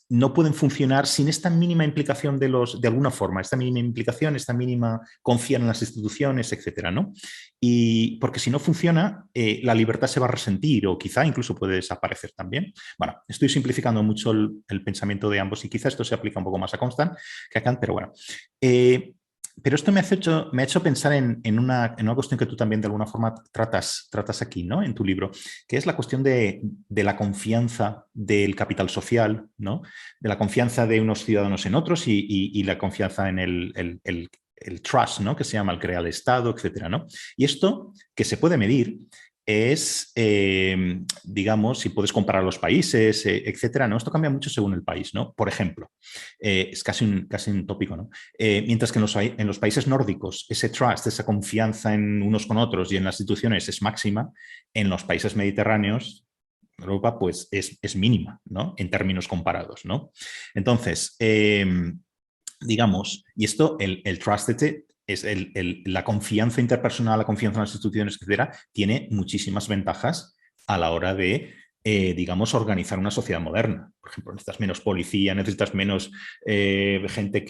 no pueden funcionar sin esta mínima implicación de alguna forma, esta mínima implicación, esta mínima confiar en las instituciones, etcétera, ¿no? Y porque si no funciona, la libertad se va a resentir o quizá incluso puede desaparecer también. Bueno, estoy simplificando mucho el pensamiento de ambos y quizá esto se aplica un poco más a Constant que a Kant, pero bueno. Pero esto me ha hecho pensar en una cuestión que tú también de alguna forma tratas aquí, ¿no? En tu libro, que es la cuestión de la confianza del capital social, ¿no? De la confianza de unos ciudadanos en otros y la confianza en el trust, ¿no? Que se llama el crear el Estado, etcétera, ¿no? Y esto que se puede medir es, digamos, si puedes comparar los países, etcétera, ¿no? Esto cambia mucho según el país, ¿no? Por ejemplo, es casi un tópico, ¿no? Mientras que en los países nórdicos ese trust, esa confianza en unos con otros y en las instituciones es máxima, en los países mediterráneos, Europa, pues es mínima, ¿no? En términos comparados, ¿no? Entonces, digamos, y esto, el trust es la confianza interpersonal, la confianza en las instituciones, etcétera, tiene muchísimas ventajas a la hora de, digamos, organizar una sociedad moderna. Por ejemplo, necesitas menos policía, necesitas menos gente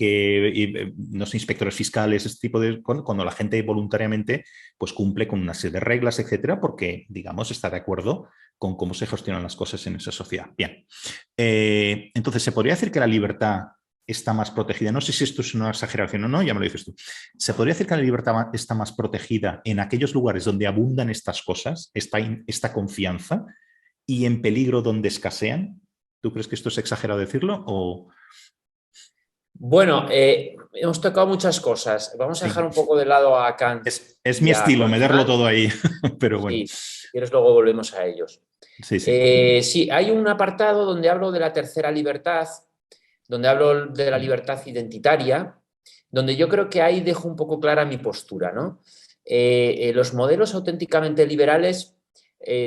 no sé, inspectores fiscales, este tipo de... Cuando la gente voluntariamente pues cumple con una serie de reglas, etcétera, porque, digamos, está de acuerdo con cómo se gestionan las cosas en esa sociedad. Bien. Entonces, ¿se podría decir que la libertad está más protegida? No sé si esto es una exageración o no, ya me lo dices tú. ¿Se podría decir que la libertad está más protegida en aquellos lugares donde abundan estas cosas, esta confianza, y en peligro donde escasean? ¿Tú crees que esto es exagerado decirlo o...? Bueno, hemos tocado muchas cosas. Vamos a dejar un poco de lado a Kant. Es mi estilo, meterlo todo ahí, pero bueno. Sí, si quieres luego volvemos a ellos. Sí, sí. Sí, hay un apartado donde hablo de la tercera libertad, donde hablo de la libertad identitaria, donde yo creo que ahí dejo un poco clara mi postura, ¿no? Los modelos auténticamente liberales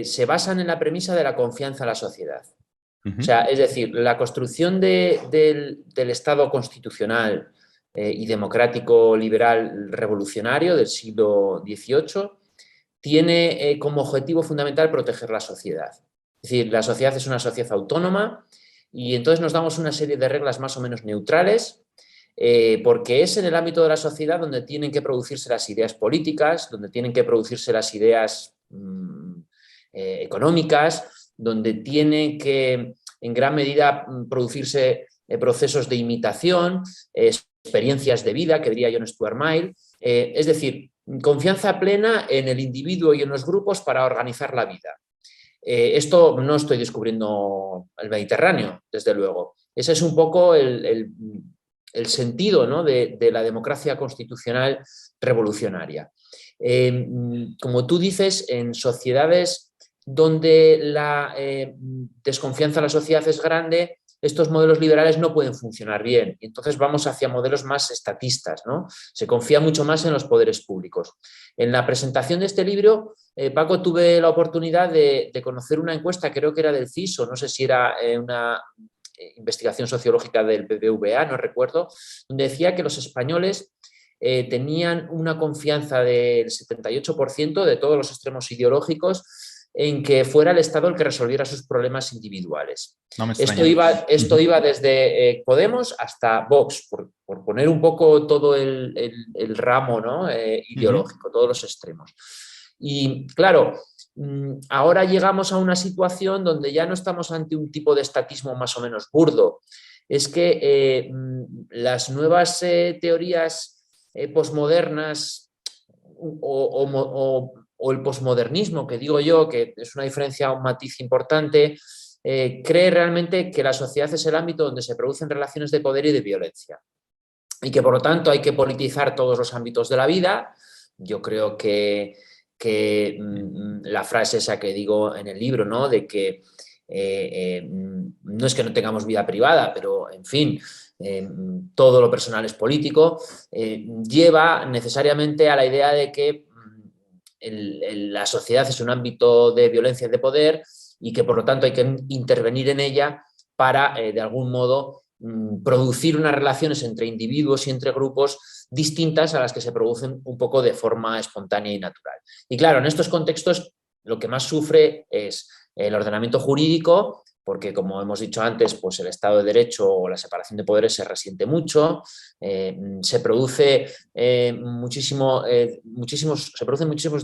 se basan en la premisa de la confianza en la sociedad. O sea, es decir, la construcción del Estado constitucional y democrático liberal revolucionario del siglo XVIII tiene como objetivo fundamental proteger la sociedad. Es decir, la sociedad es una sociedad autónoma y entonces nos damos una serie de reglas más o menos neutrales porque es en el ámbito de la sociedad donde tienen que producirse las ideas políticas, donde tienen que producirse las ideas económicas, donde tienen que en gran medida producirse procesos de imitación, experiencias de vida, que diría John Stuart Mill, es decir, confianza plena en el individuo y en los grupos para organizar la vida. Esto no estoy descubriendo el Mediterráneo, desde luego. Ese es un poco el sentido, ¿no?, de la democracia constitucional revolucionaria. Como tú dices, en sociedades donde la desconfianza en la sociedad es grande, estos modelos liberales no pueden funcionar bien. Entonces vamos hacia modelos más estatistas, ¿no? Se confía mucho más en los poderes públicos. En la presentación de este libro, Paco, tuve la oportunidad de conocer una encuesta, creo que era del CIS, o no sé si era una investigación sociológica del BBVA, no recuerdo, donde decía que los españoles tenían una confianza del 78% de todos los extremos ideológicos en que fuera el Estado el que resolviera sus problemas individuales. No me extraña. Esto iba desde Podemos hasta Vox, por poner un poco todo el ramo, ¿no?, ideológico, todos los extremos. Y claro, ahora llegamos a una situación donde ya no estamos ante un tipo de estatismo más o menos burdo. Es que las nuevas teorías posmodernas o el posmodernismo, que digo yo, que es una diferencia, un matiz importante, cree realmente que la sociedad es el ámbito donde se producen relaciones de poder y de violencia. Y que por lo tanto hay que politizar todos los ámbitos de la vida. Yo creo que la frase esa que digo en el libro, ¿no?, de que no es que no tengamos vida privada, pero en fin, todo lo personal es político, lleva necesariamente a la idea de que la sociedad es un ámbito de violencia y de poder y que por lo tanto hay que intervenir en ella para de algún modo producir unas relaciones entre individuos y entre grupos distintas a las que se producen un poco de forma espontánea y natural. Y claro, en estos contextos lo que más sufre es el ordenamiento jurídico, porque como hemos dicho antes, pues el Estado de Derecho o la separación de poderes se resiente mucho, se producen muchísimos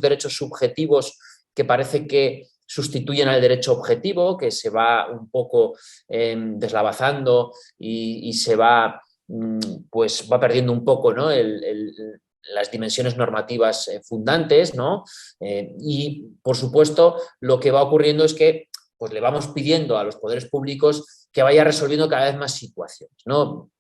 derechos subjetivos que parece que sustituyen al derecho objetivo, que se va un poco deslavazando y se va, pues va perdiendo un poco, ¿no?, las dimensiones normativas fundantes, ¿no? Y, por supuesto, lo que va ocurriendo es que pues, le vamos pidiendo a los poderes públicos que vaya resolviendo cada vez más situaciones, ¿no?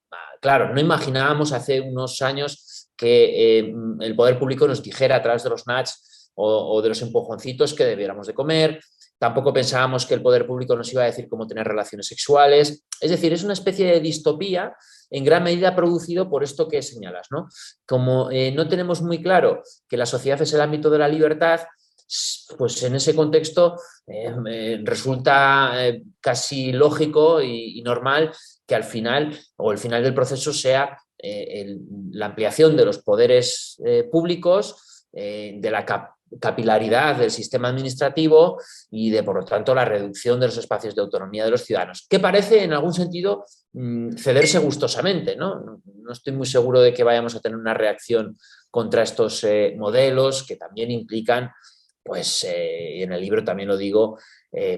Claro, no imaginábamos hace unos años que el poder público nos dijera a través de los nudges o de los empujoncitos que debiéramos de comer. Tampoco pensábamos que el poder público nos iba a decir cómo tener relaciones sexuales. Es decir, es una especie de distopía en gran medida producido por esto que señalas, ¿no? Como no tenemos muy claro que la sociedad es el ámbito de la libertad, pues en ese contexto resulta casi lógico y normal que al final o el final del proceso sea la ampliación de los poderes públicos, de la capilaridad del sistema administrativo y de, por lo tanto, la reducción de los espacios de autonomía de los ciudadanos, que parece, en algún sentido, cederse gustosamente, ¿no? No estoy muy seguro de que vayamos a tener una reacción contra estos modelos que también implican, pues, y en el libro también lo digo,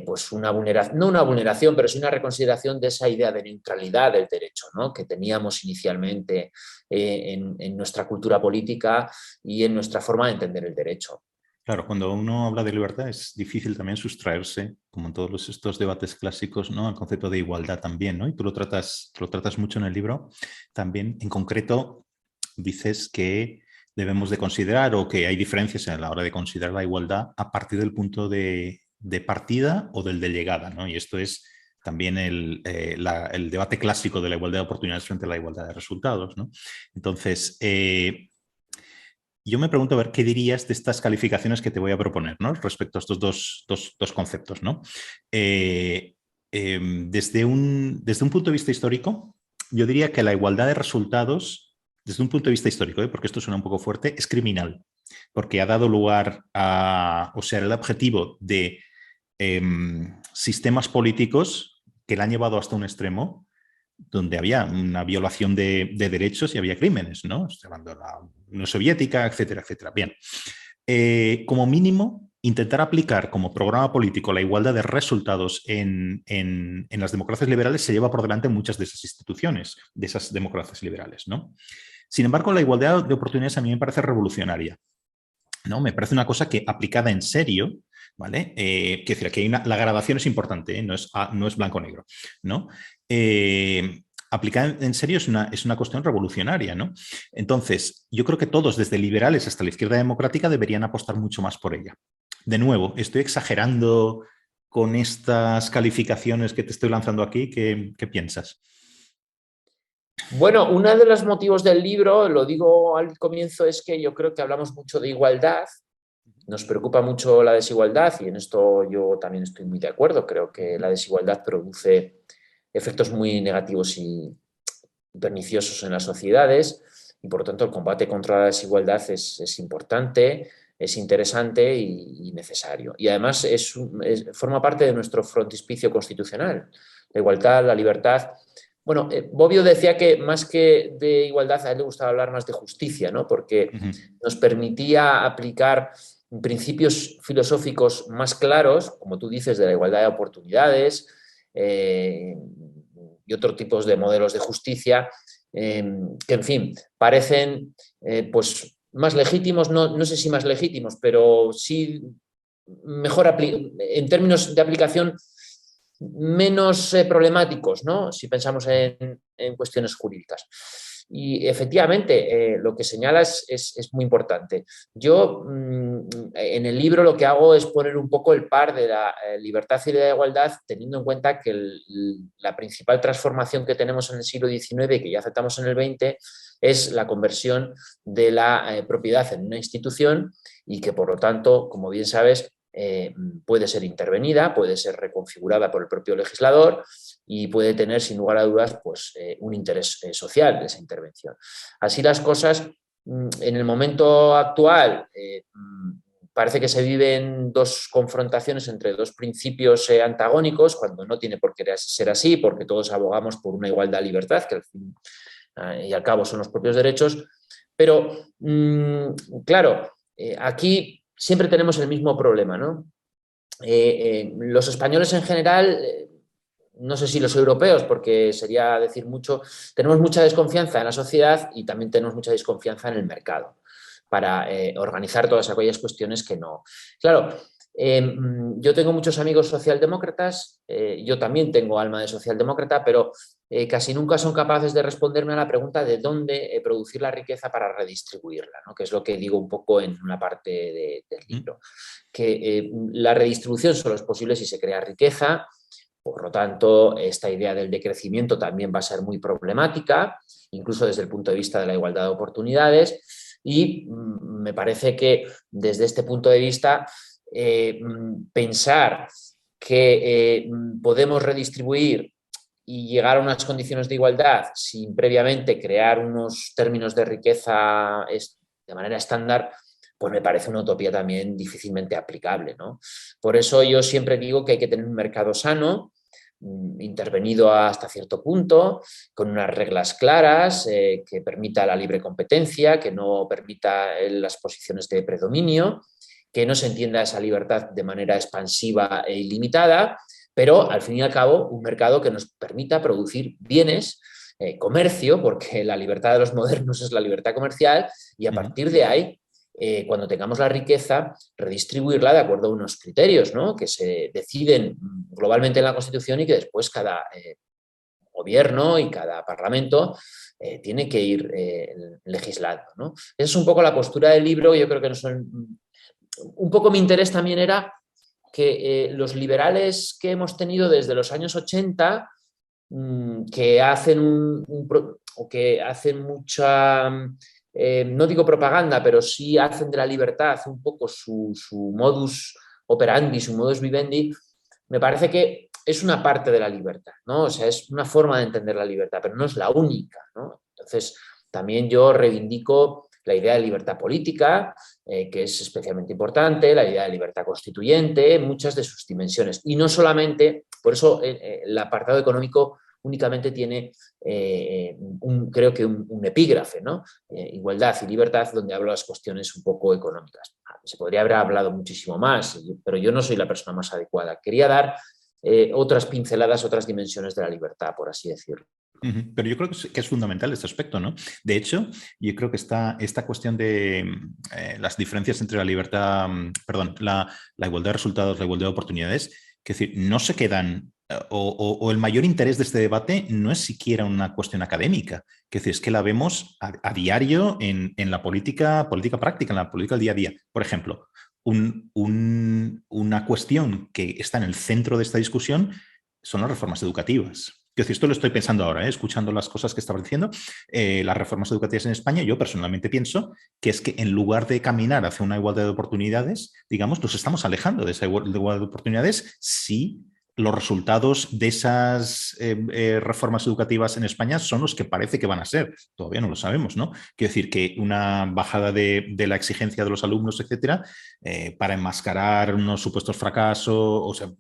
pues una vulneración, no una vulneración, pero sí una reconsideración de esa idea de neutralidad del derecho, ¿no?, que teníamos inicialmente en nuestra cultura política y en nuestra forma de entender el derecho. Claro, cuando uno habla de libertad es difícil también sustraerse, como en todos estos debates clásicos, ¿no?, al concepto de igualdad también, ¿no? Y tú lo tratas mucho en el libro. También, en concreto, dices que debemos de considerar o que hay diferencias a la hora de considerar la igualdad a partir del punto de partida o del de llegada, ¿no? Y esto es también el debate clásico de la igualdad de oportunidades frente a la igualdad de resultados, ¿no? Entonces, yo me pregunto a ver qué dirías de estas calificaciones que te voy a proponer, ¿no?, respecto a estos dos conceptos, ¿no? Desde un punto de vista histórico, yo diría que la igualdad de resultados, desde un punto de vista histórico, porque esto suena un poco fuerte, es criminal, porque ha dado lugar a, o sea, el objetivo de sistemas políticos que la han llevado hasta un extremo donde había una violación de derechos y había crímenes, ¿no? Estoy hablando de la Unión Soviética, etcétera, etcétera. Bien, como mínimo, intentar aplicar como programa político la igualdad de resultados en las democracias liberales se lleva por delante muchas de esas instituciones, de esas democracias liberales, ¿no? Sin embargo, la igualdad de oportunidades a mí me parece revolucionaria, ¿no? Me parece una cosa que, aplicada en serio, ¿vale? Quiero decir, aquí la gradación es importante, ¿eh? No es blanco-negro, ¿no? Aplicar en serio es una cuestión revolucionaria, ¿no? Entonces, yo creo que todos, desde liberales hasta la izquierda democrática, deberían apostar mucho más por ella. De nuevo, estoy exagerando con estas calificaciones que te estoy lanzando aquí. ¿Qué piensas? Bueno, uno de los motivos del libro, lo digo al comienzo, es que yo creo que hablamos mucho de igualdad, nos preocupa mucho la desigualdad y en esto yo también estoy muy de acuerdo. Creo que la desigualdad produce efectos muy negativos y perniciosos en las sociedades y por lo tanto el combate contra la desigualdad es importante, es interesante y necesario. Y además forma parte de nuestro frontispicio constitucional. La igualdad, la libertad. Bueno, Bobbio decía que más que de igualdad a él le gustaba hablar más de justicia, ¿no? Porque nos permitía aplicar principios filosóficos más claros, como tú dices, de la igualdad de oportunidades y otros tipos de modelos de justicia que, en fin, parecen pues más legítimos, no sé si más legítimos, pero sí mejor en términos de aplicación menos problemáticos, ¿no? Si pensamos en cuestiones jurídicas. Y efectivamente, lo que señalas es muy importante. Yo en el libro lo que hago es poner un poco el par de la libertad y la igualdad, teniendo en cuenta que la principal transformación que tenemos en el siglo XIX y que ya aceptamos en el XX es la conversión de la propiedad en una institución y que, por lo tanto, como bien sabes, puede ser intervenida, puede ser reconfigurada por el propio legislador y puede tener, sin lugar a dudas, pues, un interés social de esa intervención. Así las cosas, en el momento actual, parece que se viven dos confrontaciones entre dos principios antagónicos, cuando no tiene por qué ser así, porque todos abogamos por una igualdad de libertad, que al fin y al cabo son los propios derechos. Pero, claro, aquí siempre tenemos el mismo problema, ¿no? Los españoles en general, no sé si los europeos, porque sería decir mucho, tenemos mucha desconfianza en la sociedad y también tenemos mucha desconfianza en el mercado para organizar todas aquellas cuestiones que no. Claro, yo tengo muchos amigos socialdemócratas, yo también tengo alma de socialdemócrata, pero casi nunca son capaces de responderme a la pregunta de dónde producir la riqueza para redistribuirla, ¿no? Que es lo que digo un poco en una parte del libro. Que la redistribución solo es posible si se crea riqueza, por lo tanto, esta idea del decrecimiento también va a ser muy problemática, incluso desde el punto de vista de la igualdad de oportunidades, y me parece que desde este punto de vista pensar que podemos redistribuir y llegar a unas condiciones de igualdad sin previamente crear unos términos de riqueza de manera estándar, pues me parece una utopía también difícilmente aplicable, ¿no? Por eso yo siempre digo que hay que tener un mercado sano, intervenido hasta cierto punto, con unas reglas claras, que permita la libre competencia, que no permita las posiciones de predominio, que no se entienda esa libertad de manera expansiva e ilimitada, pero al fin y al cabo un mercado que nos permita producir bienes, comercio, porque la libertad de los modernos es la libertad comercial, y a partir de ahí, cuando tengamos la riqueza, redistribuirla de acuerdo a unos criterios, ¿no? Que se deciden globalmente en la Constitución y que después cada gobierno y cada parlamento tiene que ir legislando, ¿no? Esa es un poco la postura del libro. Yo creo que no son... Un poco mi interés también era que los liberales que hemos tenido desde los años 80, que hacen o que hacen mucha... no digo propaganda, pero sí hacen de la libertad un poco su modus operandi, su modus vivendi, me parece que es una parte de la libertad, ¿no? O sea, es una forma de entender la libertad, pero no es la única, ¿no? Entonces, también yo reivindico la idea de libertad política, que es especialmente importante, la idea de libertad constituyente, muchas de sus dimensiones. Y no solamente, por eso el apartado económico únicamente tiene, creo que un epígrafe, ¿no? Igualdad y libertad, donde hablo de las cuestiones un poco económicas. Se podría haber hablado muchísimo más, pero yo no soy la persona más adecuada. Quería dar otras pinceladas, otras dimensiones de la libertad, por así decirlo. Pero yo creo que es fundamental este aspecto, ¿no? De hecho, yo creo que esta cuestión de las diferencias entre la libertad, perdón, la igualdad de resultados, la igualdad de oportunidades, que es decir, no se quedan, o el mayor interés de este debate no es siquiera una cuestión académica, que es que la vemos a diario en la política práctica, en la política del día a día. Por ejemplo, una cuestión que está en el centro de esta discusión son las reformas educativas. Es decir, esto lo estoy pensando ahora, escuchando las cosas que estabas diciendo. Las reformas educativas en España, yo personalmente pienso que es que en lugar de caminar hacia una igualdad de oportunidades, digamos, nos estamos alejando de esa igualdad de oportunidades si los resultados de esas reformas educativas en España son los que parece que van a ser. Todavía no lo sabemos, ¿no? Quiero decir que una bajada de la exigencia de los alumnos, etcétera, para enmascarar unos supuestos fracasos, o sea,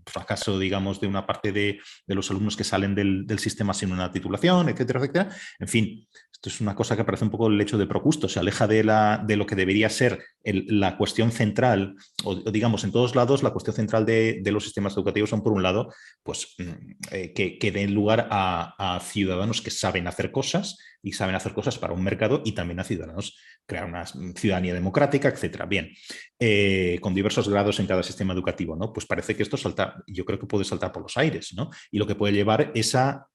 fracaso, digamos, de una parte de los alumnos que salen del sistema sin una titulación, etcétera, etcétera. En fin, esto es una cosa que parece un poco el hecho de Procusto, se aleja de lo que debería ser la cuestión central, o digamos, en todos lados, la cuestión central de los sistemas educativos son, por un lado, pues que den lugar a ciudadanos que saben hacer cosas y saben hacer cosas para un mercado, y también a ciudadanos, crear una ciudadanía democrática, etcétera. Bien, con diversos grados en cada sistema educativo, ¿no? Pues parece que esto yo creo que puede saltar por los aires, ¿no? Y lo que puede llevar es a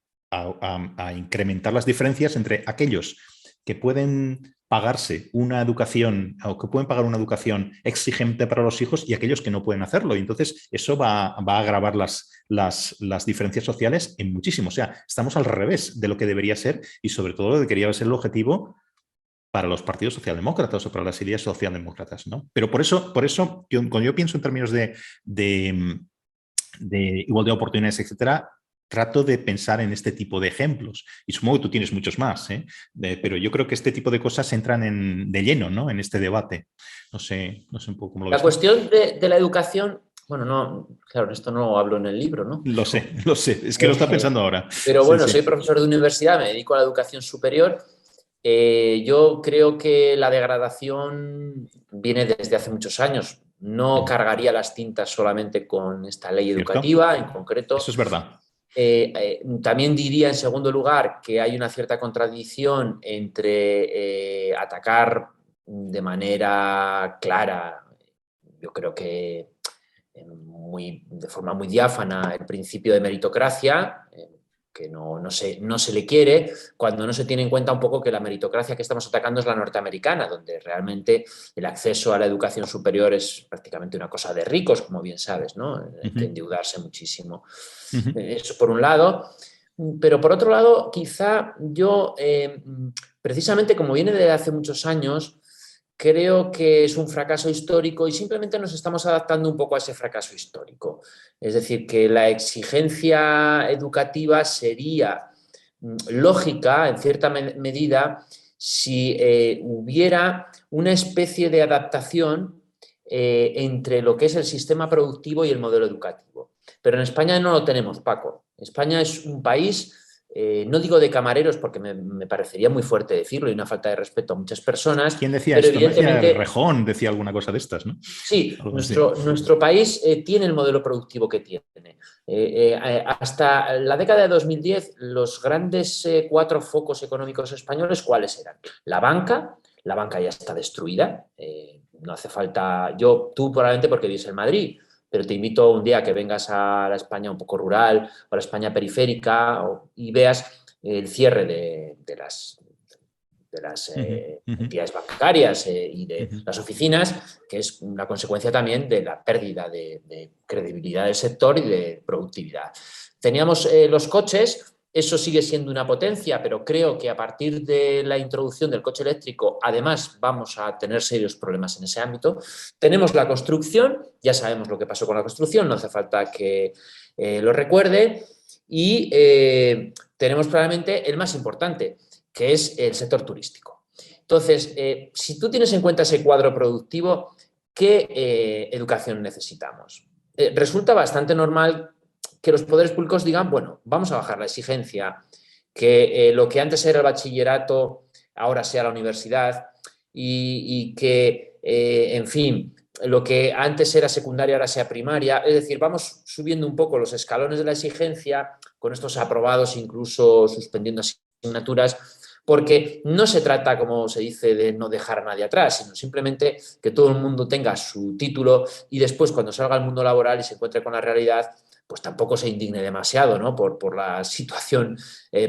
incrementar las diferencias entre aquellos que pueden pagarse una educación, o que pueden pagar una educación exigente para los hijos, y aquellos que no pueden hacerlo. Y entonces eso va a agravar las diferencias sociales en muchísimo. O sea, estamos al revés de lo que debería ser, y sobre todo de lo que debería ser el objetivo para los partidos socialdemócratas o para las ideas socialdemócratas, ¿no? Pero por eso cuando yo pienso en términos de igualdad de oportunidades, etcétera, trato de pensar en este tipo de ejemplos. Y supongo que tú tienes muchos más, pero yo creo que este tipo de cosas entran de lleno, ¿no?, en este debate. No sé un poco cómo lo ves. La cuestión de la educación, bueno, no, claro, esto no lo hablo en el libro, ¿no? Lo sé, es que lo está pensando ahora. Pero bueno, sí. Soy profesor de universidad, me dedico a la educación superior. Yo creo que la degradación viene desde hace muchos años. No cargaría las tintas solamente con esta ley educativa, ¿cierto?, en concreto. Eso es verdad. También diría, en segundo lugar, que hay una cierta contradicción entre atacar de manera clara, yo creo que de forma muy diáfana, el principio de meritocracia, que no se le quiere, cuando no se tiene en cuenta un poco que la meritocracia que estamos atacando es la norteamericana, donde realmente el acceso a la educación superior es prácticamente una cosa de ricos, como bien sabes, ¿no? Hay que endeudarse muchísimo. Eso por un lado. Pero por otro lado, quizá yo, precisamente como viene de hace muchos años, creo que es un fracaso histórico y simplemente nos estamos adaptando un poco a ese fracaso histórico. Es decir, que la exigencia educativa sería lógica, en cierta medida, si hubiera una especie de adaptación entre lo que es el sistema productivo y el modelo educativo. Pero en España no lo tenemos, Paco. España es un país... no digo de camareros porque me parecería muy fuerte decirlo y una falta de respeto a muchas personas. ¿Quién decía pero esto? evidentemente, Rejón decía alguna cosa de estas, ¿no? Sí, nuestro país tiene el modelo productivo que tiene. Hasta la década de 2010, los grandes 4 focos económicos españoles, ¿cuáles eran? La banca ya está destruida. No hace falta... Tú probablemente porque vives en Madrid, pero te invito un día a que vengas a la España un poco rural o a la España periférica y veas el cierre de las entidades bancarias y de las oficinas, que es una consecuencia también de la pérdida de credibilidad del sector y de productividad. Teníamos los coches. Eso sigue siendo una potencia, pero creo que a partir de la introducción del coche eléctrico, además, vamos a tener serios problemas en ese ámbito. Tenemos la construcción, ya sabemos lo que pasó con la construcción, no hace falta que lo recuerde. Y tenemos probablemente el más importante, que es el sector turístico. Entonces, si tú tienes en cuenta ese cuadro productivo, ¿qué educación necesitamos? Resulta bastante normal que los poderes públicos digan, bueno, vamos a bajar la exigencia, que lo que antes era el bachillerato ahora sea la universidad y que, en fin, lo que antes era secundaria ahora sea primaria. Es decir, vamos subiendo un poco los escalones de la exigencia, con estos aprobados incluso suspendiendo asignaturas, porque no se trata, como se dice, de no dejar a nadie atrás, sino simplemente que todo el mundo tenga su título y después, cuando salga al mundo laboral y se encuentre con la realidad, pues tampoco se indigne demasiado, ¿no? por la situación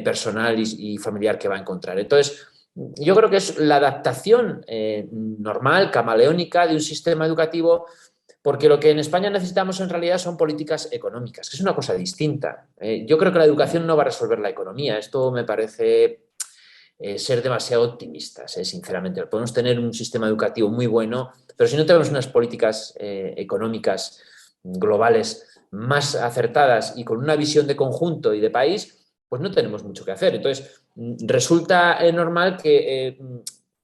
personal y familiar que va a encontrar. Entonces, yo creo que es la adaptación normal, camaleónica de un sistema educativo, porque lo que en España necesitamos en realidad son políticas económicas, que es una cosa distinta. Yo creo que la educación no va a resolver la economía. Esto me parece ser demasiado optimistas, sinceramente. Podemos tener un sistema educativo muy bueno, pero si no tenemos unas políticas económicas globales más acertadas y con una visión de conjunto y de país, pues no tenemos mucho que hacer. Entonces, resulta normal que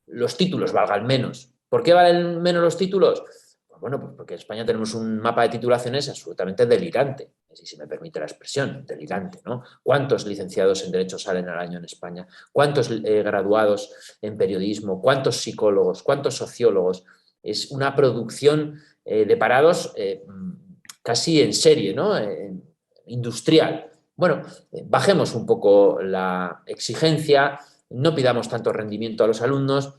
los títulos valgan menos. ¿Por qué valen menos los títulos? Pues bueno, pues porque en España tenemos un mapa de titulaciones absolutamente delirante, si me permite la expresión, delirante, ¿no? ¿Cuántos licenciados en Derecho salen al año en España? ¿Cuántos graduados en periodismo? ¿Cuántos psicólogos? ¿Cuántos sociólogos? Es una producción de parados casi en serie, ¿no? Industrial. Bueno, bajemos un poco la exigencia, no pidamos tanto rendimiento a los alumnos,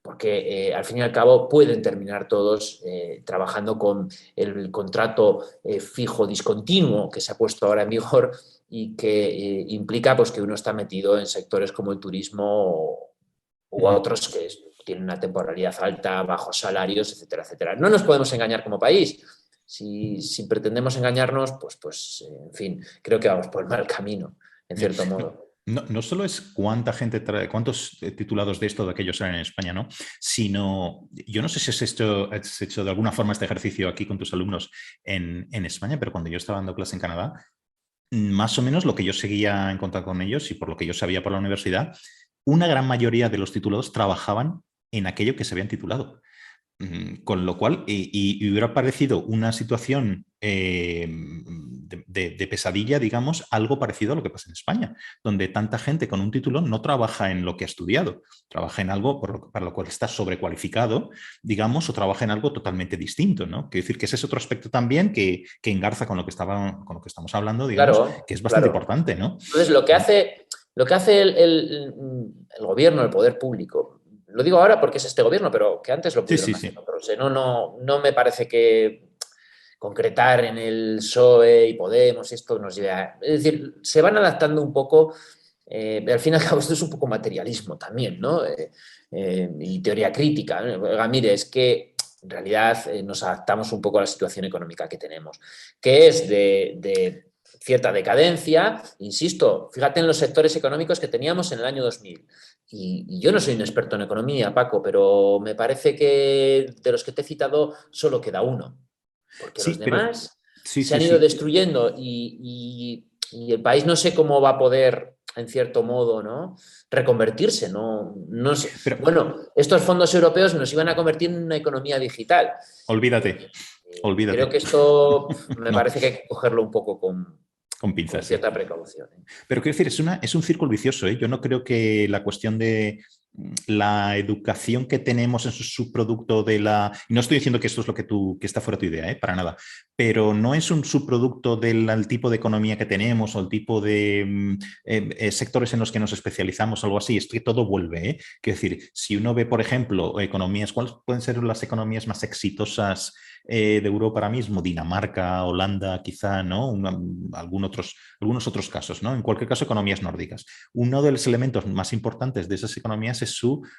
porque al fin y al cabo pueden terminar todos trabajando con el contrato fijo discontinuo que se ha puesto ahora en vigor y que implica pues, que uno está metido en sectores como el turismo u otros que tienen una temporalidad alta, bajos salarios, etcétera, etcétera. No nos podemos engañar como país. Si pretendemos engañarnos, pues en fin, creo que vamos por el mal camino, en cierto modo. No solo es cuánta gente trae, cuántos titulados de esto o de aquello salen en España, ¿no? Sino, yo no sé si has hecho de alguna forma este ejercicio aquí con tus alumnos en España, pero cuando yo estaba dando clase en Canadá, más o menos lo que yo seguía en contacto con ellos y por lo que yo sabía por la universidad, una gran mayoría de los titulados trabajaban en aquello que se habían titulado. Con lo cual, y hubiera parecido una situación de pesadilla, digamos, algo parecido a lo que pasa en España, donde tanta gente con un título no trabaja en lo que ha estudiado, trabaja en algo para lo cual está sobrecualificado, digamos, o trabaja en algo totalmente distinto, ¿no? Quiero decir que ese es otro aspecto también que engarza con lo que estamos hablando, digamos, claro, que es bastante importante, ¿no? Entonces, lo que hace el gobierno, el poder público, lo digo ahora porque es este gobierno, pero que antes lo pudieron hacer otros. No me parece que concretar en el PSOE y Podemos esto nos lleve a... Es decir, se van adaptando un poco, al fin y al cabo esto es un poco materialismo también, ¿no? Y teoría crítica. Oiga, mire, es que en realidad nos adaptamos un poco a la situación económica que tenemos, que es de cierta decadencia, insisto, fíjate en los sectores económicos que teníamos en el año 2000. Y yo no soy un experto en economía, Paco, pero me parece que de los que te he citado solo queda uno. Porque los demás se han ido destruyendo y el país no sé cómo va a poder, en cierto modo, ¿no? Reconvertirse. No sé. Bueno, estos fondos europeos nos iban a convertir en una economía digital. Olvídate. Creo que esto me parece que hay que cogerlo un poco con pinzas. Con cierta precaución. Pero quiero decir, es un círculo vicioso. Yo no creo que la cuestión de la educación que tenemos en su subproducto de la... No estoy diciendo que esto es lo que está fuera de tu idea, para nada, pero no es un subproducto del tipo de economía que tenemos o el tipo de sectores en los que nos especializamos o algo así. Es que todo vuelve. Quiero decir, si uno ve, por ejemplo, economías, ¿cuáles pueden ser las economías más exitosas de Europa ahora mismo? Dinamarca, Holanda, quizá, ¿no? Algunos otros casos, ¿no? En cualquier caso, economías nórdicas. Uno de los elementos más importantes de esas economías es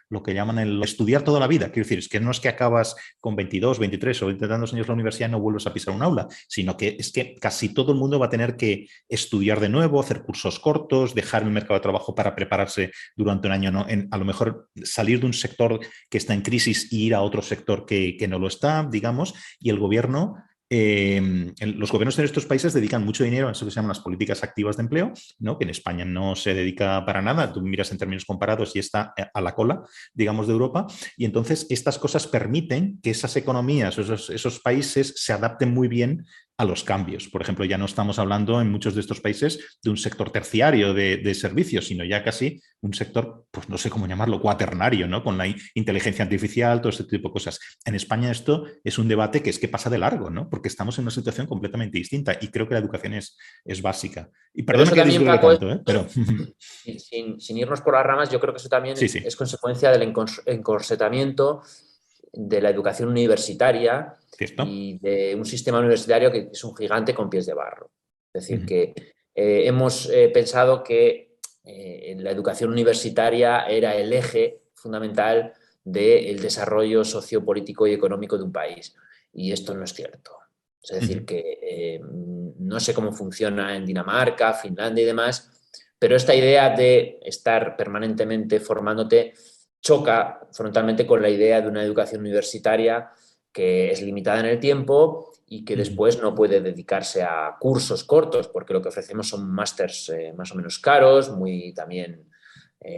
lo que llaman el estudiar toda la vida. Quiero decir, es que no es que acabas con 22, 23 o 20 años la universidad y no vuelves a pisar un aula, sino que es que casi todo el mundo va a tener que estudiar de nuevo, hacer cursos cortos, dejar el mercado de trabajo para prepararse durante un año, ¿no? A lo mejor salir de un sector que está en crisis e ir a otro sector que no lo está, digamos, y el gobierno... los gobiernos de estos países dedican mucho dinero a eso que se llaman las políticas activas de empleo, ¿no? Que en España no se dedica para nada. Tú miras en términos comparados y está a la cola, digamos, de Europa. Y entonces estas cosas permiten que esas economías, esos países se adapten muy bien a los cambios. Por ejemplo, ya no estamos hablando en muchos de estos países de un sector terciario de servicios, sino ya casi un sector, pues no sé cómo llamarlo, cuaternario, ¿no? Con la inteligencia artificial, todo este tipo de cosas. En España esto es un debate que es que pasa de largo, ¿no? Porque estamos en una situación completamente distinta y creo que la educación es básica. Y Pero perdona eso que también, disgrede Paco, tanto, ¿eh? Pero sin irnos por las ramas, yo creo que eso también sí, sí, es consecuencia del encorsetamiento de la educación universitaria cierto. y de un sistema universitario que es un gigante con pies de barro. Es decir, Ujú, que hemos pensado que la educación universitaria era el eje fundamental del desarrollo sociopolítico y económico de un país. Y esto no es cierto. Es decir, ujú, que no sé cómo funciona en Dinamarca, Finlandia y demás, pero esta idea de estar permanentemente formándote choca frontalmente con la idea de una educación universitaria que es limitada en el tiempo y que ujú. después no puede dedicarse a cursos cortos, porque lo que ofrecemos son másters más o menos caros, muy también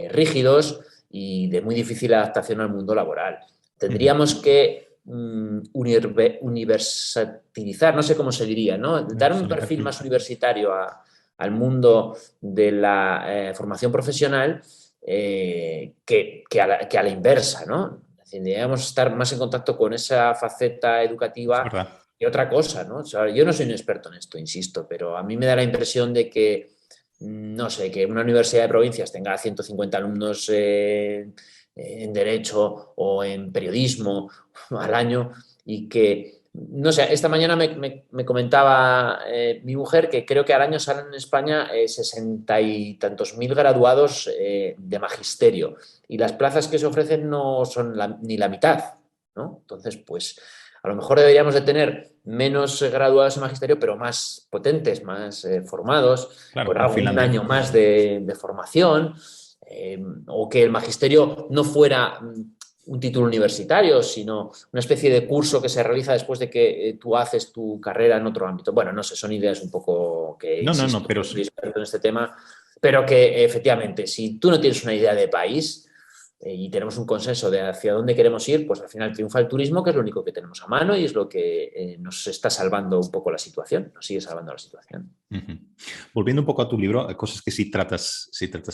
rígidos y de muy difícil adaptación al mundo laboral. Ujú. Tendríamos que universalidad, no sé cómo se diría, ¿no? Dar un Universalizar. perfil más universitario al mundo de la formación profesional que a la inversa, ¿no? Es decir, debemos estar más en contacto con esa faceta Es educativa verdad. que otra cosa, ¿no? O sea, yo no soy un experto en esto, insisto, pero a mí me da la impresión de que, no sé, que una universidad de provincias tenga 150 alumnos en derecho o en periodismo al año y que, no sé, esta mañana me comentaba mi mujer que creo que al año salen en España 60 y tantos mil graduados de magisterio y las plazas que se ofrecen no son ni la mitad, ¿no? Entonces, pues a lo mejor deberíamos de tener menos graduados en magisterio, pero más potentes, más formados, Claro, con como algún Finlandia. año más de formación, o que el magisterio no fuera un título universitario, sino una especie de curso que se realiza después de que tú haces tu carrera en otro ámbito. Bueno, no sé, son ideas un poco que, No, no, no, insisto, pero soy experto en este tema, pero que efectivamente, si tú no tienes una idea de país y tenemos un consenso de hacia dónde queremos ir, pues al final triunfa el turismo, que es lo único que tenemos a mano y es lo que nos está salvando un poco la situación, nos sigue salvando la situación. ujú. Volviendo un poco a tu libro, cosas que sí tratas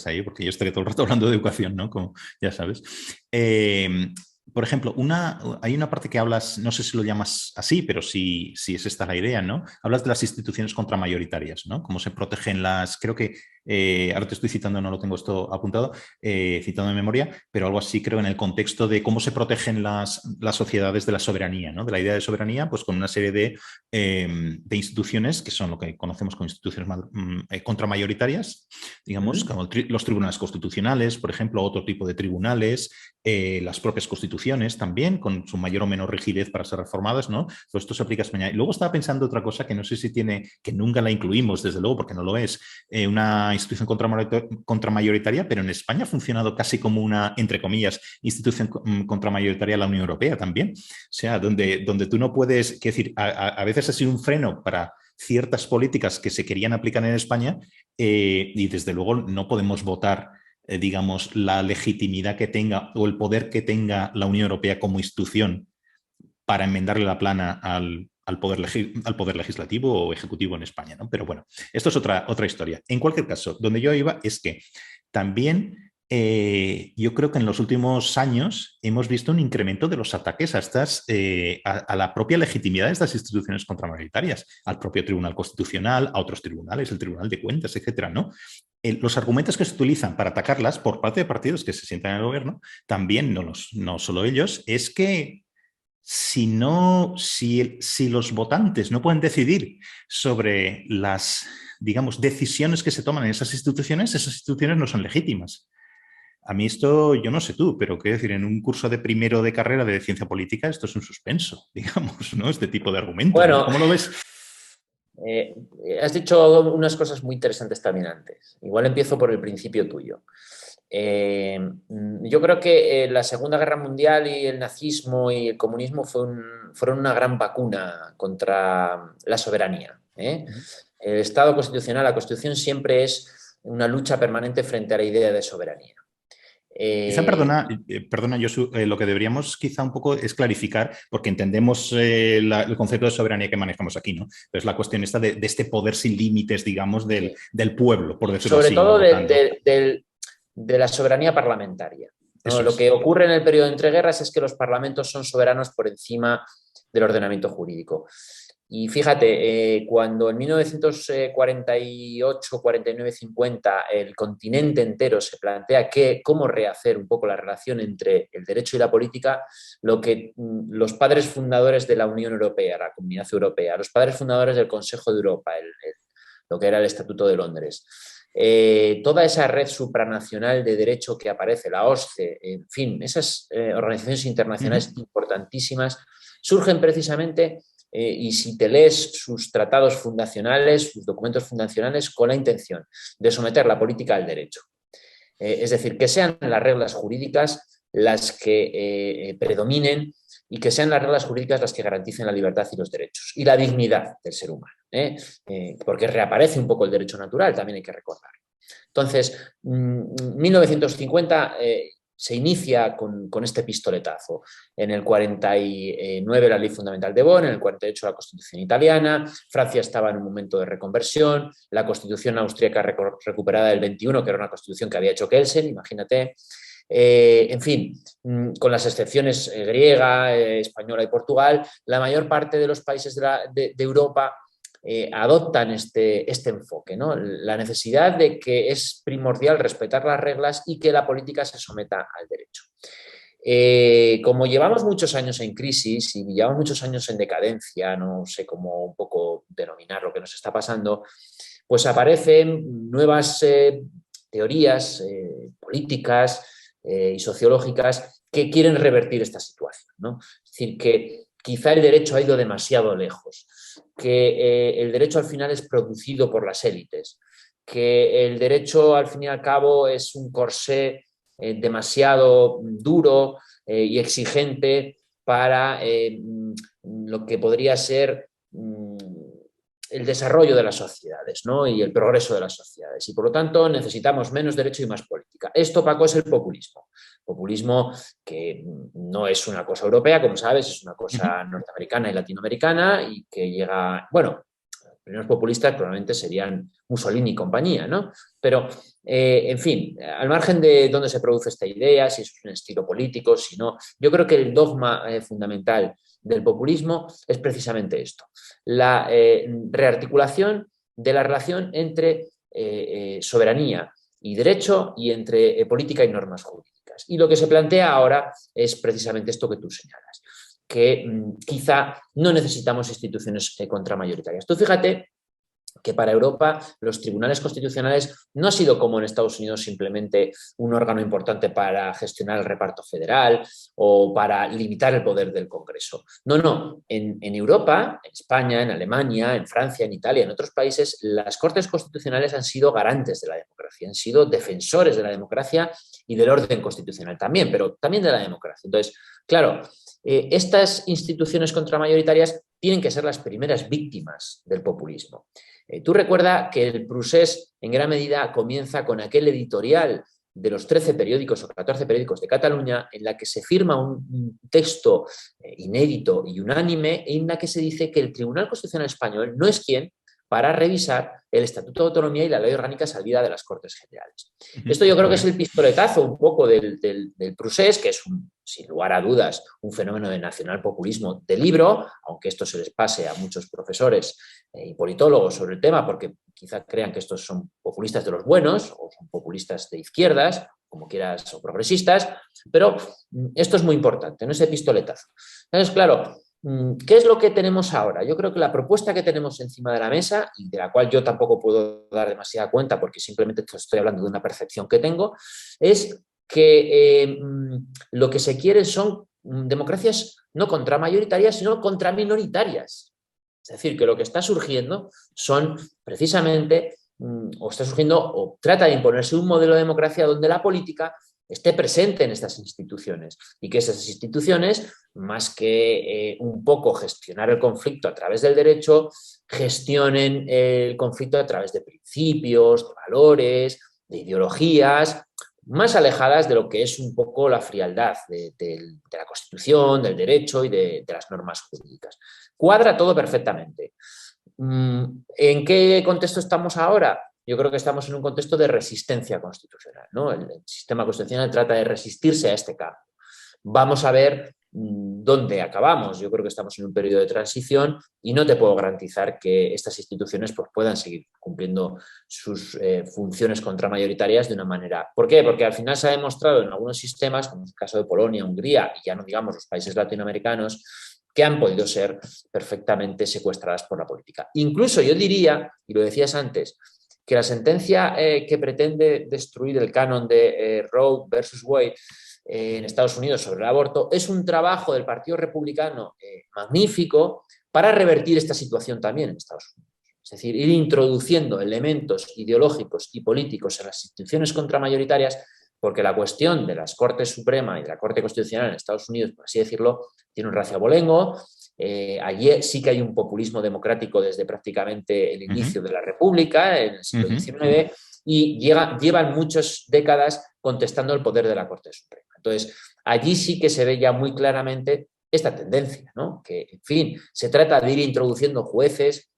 ahí, porque yo estaría todo el rato hablando de educación, ¿no? Como ya sabes. Por ejemplo, hay una parte que hablas, no sé si lo llamas así, pero sí es esta la idea, ¿no? Hablas de las instituciones contramayoritarias, ¿no? Cómo se protegen creo que, ahora te estoy citando, no lo tengo esto apuntado, citando de memoria, pero algo así creo en el contexto de cómo se protegen las sociedades de la soberanía, ¿no? De la idea de soberanía, pues con una serie de instituciones que son lo que conocemos como instituciones contramayoritarias, digamos, ¿Mm? como los tribunales constitucionales, por ejemplo, otro tipo de tribunales, las propias constituciones también, con su mayor o menor rigidez para ser reformadas, ¿no? Todo esto se aplica a España. Y luego estaba pensando otra cosa que no sé si tiene, que nunca la incluimos, desde luego, porque no lo es, una institución contramayoritaria, pero en España ha funcionado casi como una, entre comillas, institución contramayoritaria la Unión Europea también. O sea, donde tú no puedes, es decir, a veces ha sido un freno para ciertas políticas que se querían aplicar en España y desde luego no podemos votar digamos, la legitimidad que tenga o el poder que tenga la Unión Europea como institución para enmendarle la plana al poder legislativo o ejecutivo en España, ¿no? Pero bueno, esto es otra historia. En cualquier caso, donde yo iba es que también yo creo que en los últimos años hemos visto un incremento de los ataques a la propia legitimidad de estas instituciones contramayoritarias, al propio Tribunal Constitucional, a otros tribunales, el Tribunal de Cuentas, etcétera, ¿no? Los argumentos que se utilizan para atacarlas por parte de partidos que se sientan en el gobierno, también no solo ellos, es que si los votantes no pueden decidir sobre las, digamos, decisiones que se toman en esas instituciones no son legítimas. A mí esto, yo no sé tú, pero quiero decir, en un curso de primero de carrera de ciencia política, esto es un suspenso, digamos, ¿no? Este tipo de argumentos, ¿no? Bueno, ¿Cómo lo ves? eh, has dicho unas cosas muy interesantes también antes. Igual empiezo por el principio tuyo. Yo creo que la Segunda Guerra Mundial y el nazismo y el comunismo fueron una gran vacuna contra la soberanía, ¿eh? El Estado constitucional, la Constitución siempre es una lucha permanente frente a la idea de soberanía. Quizá, perdona Josu, lo que deberíamos quizá un poco es clarificar, porque entendemos el concepto de soberanía que manejamos aquí, ¿no? Entonces la cuestión está de este poder sin límites, digamos, del pueblo, por decirlo Sobre así. todo ¿No? de la soberanía parlamentaria, ¿no? Lo Es. que ocurre en el periodo de entreguerras es que los parlamentos son soberanos por encima del ordenamiento jurídico. Y fíjate, cuando en 1948, 49, 50 el continente entero se plantea cómo rehacer un poco la relación entre el derecho y la política, lo que los padres fundadores de la Unión Europea, la Comunidad Europea, los padres fundadores del Consejo de Europa, lo que era el Estatuto de Londres, toda esa red supranacional de derecho que aparece, la OSCE, en fin, esas organizaciones internacionales importantísimas, surgen precisamente, y si te lees sus tratados fundacionales, sus documentos fundacionales, con la intención de someter la política al derecho. Es decir, que sean las reglas jurídicas las que predominen y que sean las reglas jurídicas las que garanticen la libertad y los derechos y la dignidad del ser humano, porque reaparece un poco el derecho natural, también hay que recordarlo. Entonces, 1950 se inicia con este pistoletazo. En el 49 la Ley Fundamental de Bonn, en el 48 la Constitución italiana, Francia estaba en un momento de reconversión, la Constitución austríaca recuperada del 21, que era una constitución que había hecho Kelsen, imagínate. En fin, con las excepciones griega, española y Portugal, la mayor parte de los países de Europa adoptan este enfoque, ¿no? La necesidad de que es primordial respetar las reglas y que la política se someta al derecho. Como llevamos muchos años en crisis y llevamos muchos años en decadencia, no sé cómo un poco denominar lo que nos está pasando, pues aparecen nuevas teorías políticas y sociológicas que quieren revertir esta situación, ¿no? Es decir, que quizá el derecho ha ido demasiado lejos, que el derecho al final es producido por las élites, que el derecho al fin y al cabo es un corsé demasiado duro y exigente para lo que podría ser el desarrollo de las sociedades, ¿no? Y el progreso de las sociedades. Y por lo tanto necesitamos menos derecho y más política. Esto, Paco, es el populismo. Populismo que no es una cosa europea, como sabes, es una cosa norteamericana y latinoamericana y que llega, bueno, los primeros populistas probablemente serían Mussolini y compañía, ¿no? Pero, en fin, al margen de dónde se produce esta idea, si es un estilo político, si no, yo creo que el dogma fundamental del populismo es precisamente esto, la rearticulación de la relación entre soberanía y derecho y entre política y normas jurídicas. Y lo que se plantea ahora es precisamente esto que tú señalas, que quizá no necesitamos instituciones contramayoritarias. Tú fíjate que para Europa los tribunales constitucionales no ha sido como en Estados Unidos simplemente un órgano importante para gestionar el reparto federal o para limitar el poder del Congreso. No, no. En Europa, en España, en Alemania, en Francia, en Italia, en otros países, las Cortes Constitucionales han sido garantes de la democracia, han sido defensores de la democracia y del orden constitucional también, pero también de la democracia. Entonces, claro, estas instituciones contramayoritarias tienen que ser las primeras víctimas del populismo. Tú recuerda que el procés en gran medida comienza con aquel editorial de los 13 periódicos o 14 periódicos de Cataluña en la que se firma un texto inédito y unánime en la que se dice que el Tribunal Constitucional Español no es quien para revisar el Estatuto de Autonomía y la Ley Orgánica Salida de las Cortes Generales. Esto yo creo que es el pistoletazo un poco del procés, que es, sin lugar a dudas, un fenómeno de nacionalpopulismo de libro, aunque esto se les pase a muchos profesores y politólogos sobre el tema, porque quizá crean que estos son populistas de los buenos o son populistas de izquierdas, como quieras, o progresistas, pero esto es muy importante, ¿no? Ese pistoletazo. Entonces, claro, ¿qué es lo que tenemos ahora? Yo creo que la propuesta que tenemos encima de la mesa, y de la cual yo tampoco puedo dar demasiada cuenta porque simplemente estoy hablando de una percepción que tengo, es que lo que se quiere son democracias no contramayoritarias, sino contraminoritarias. Es decir, que lo que está surgiendo son precisamente, o está surgiendo, o trata de imponerse un modelo de democracia donde la política esté presente en estas instituciones y que esas instituciones, más que un poco gestionar el conflicto a través del derecho, gestionen el conflicto a través de principios, de valores, de ideologías, más alejadas de lo que es un poco la frialdad de la Constitución, del derecho y de las normas jurídicas. Cuadra todo perfectamente. ¿En qué contexto estamos ahora? Yo creo que estamos en un contexto de resistencia constitucional, ¿no? El sistema constitucional trata de resistirse a este cambio. Vamos a ver dónde acabamos. Yo creo que estamos en un periodo de transición y no te puedo garantizar que estas instituciones pues, puedan seguir cumpliendo sus funciones contramayoritarias de una manera. ¿Por qué? Porque al final se ha demostrado en algunos sistemas, como es el caso de Polonia, Hungría y ya no digamos los países latinoamericanos, que han podido ser perfectamente secuestradas por la política. Incluso yo diría, y lo decías antes, que la sentencia que pretende destruir el canon de Roe versus Wade en Estados Unidos sobre el aborto es un trabajo del Partido Republicano magnífico para revertir esta situación también en Estados Unidos. Es decir, ir introduciendo elementos ideológicos y políticos en las instituciones contramayoritarias, porque la cuestión de las Cortes Suprema y de la Corte Constitucional en Estados Unidos, por así decirlo, tiene un racio abolengo. Allí sí que hay un populismo democrático desde prácticamente el inicio de la República, en el siglo XIX, y llevan muchas décadas contestando el poder de la Corte Suprema. Entonces, allí sí que se ve ya muy claramente esta tendencia, ¿no? Que, en fin, se trata de ir introduciendo jueces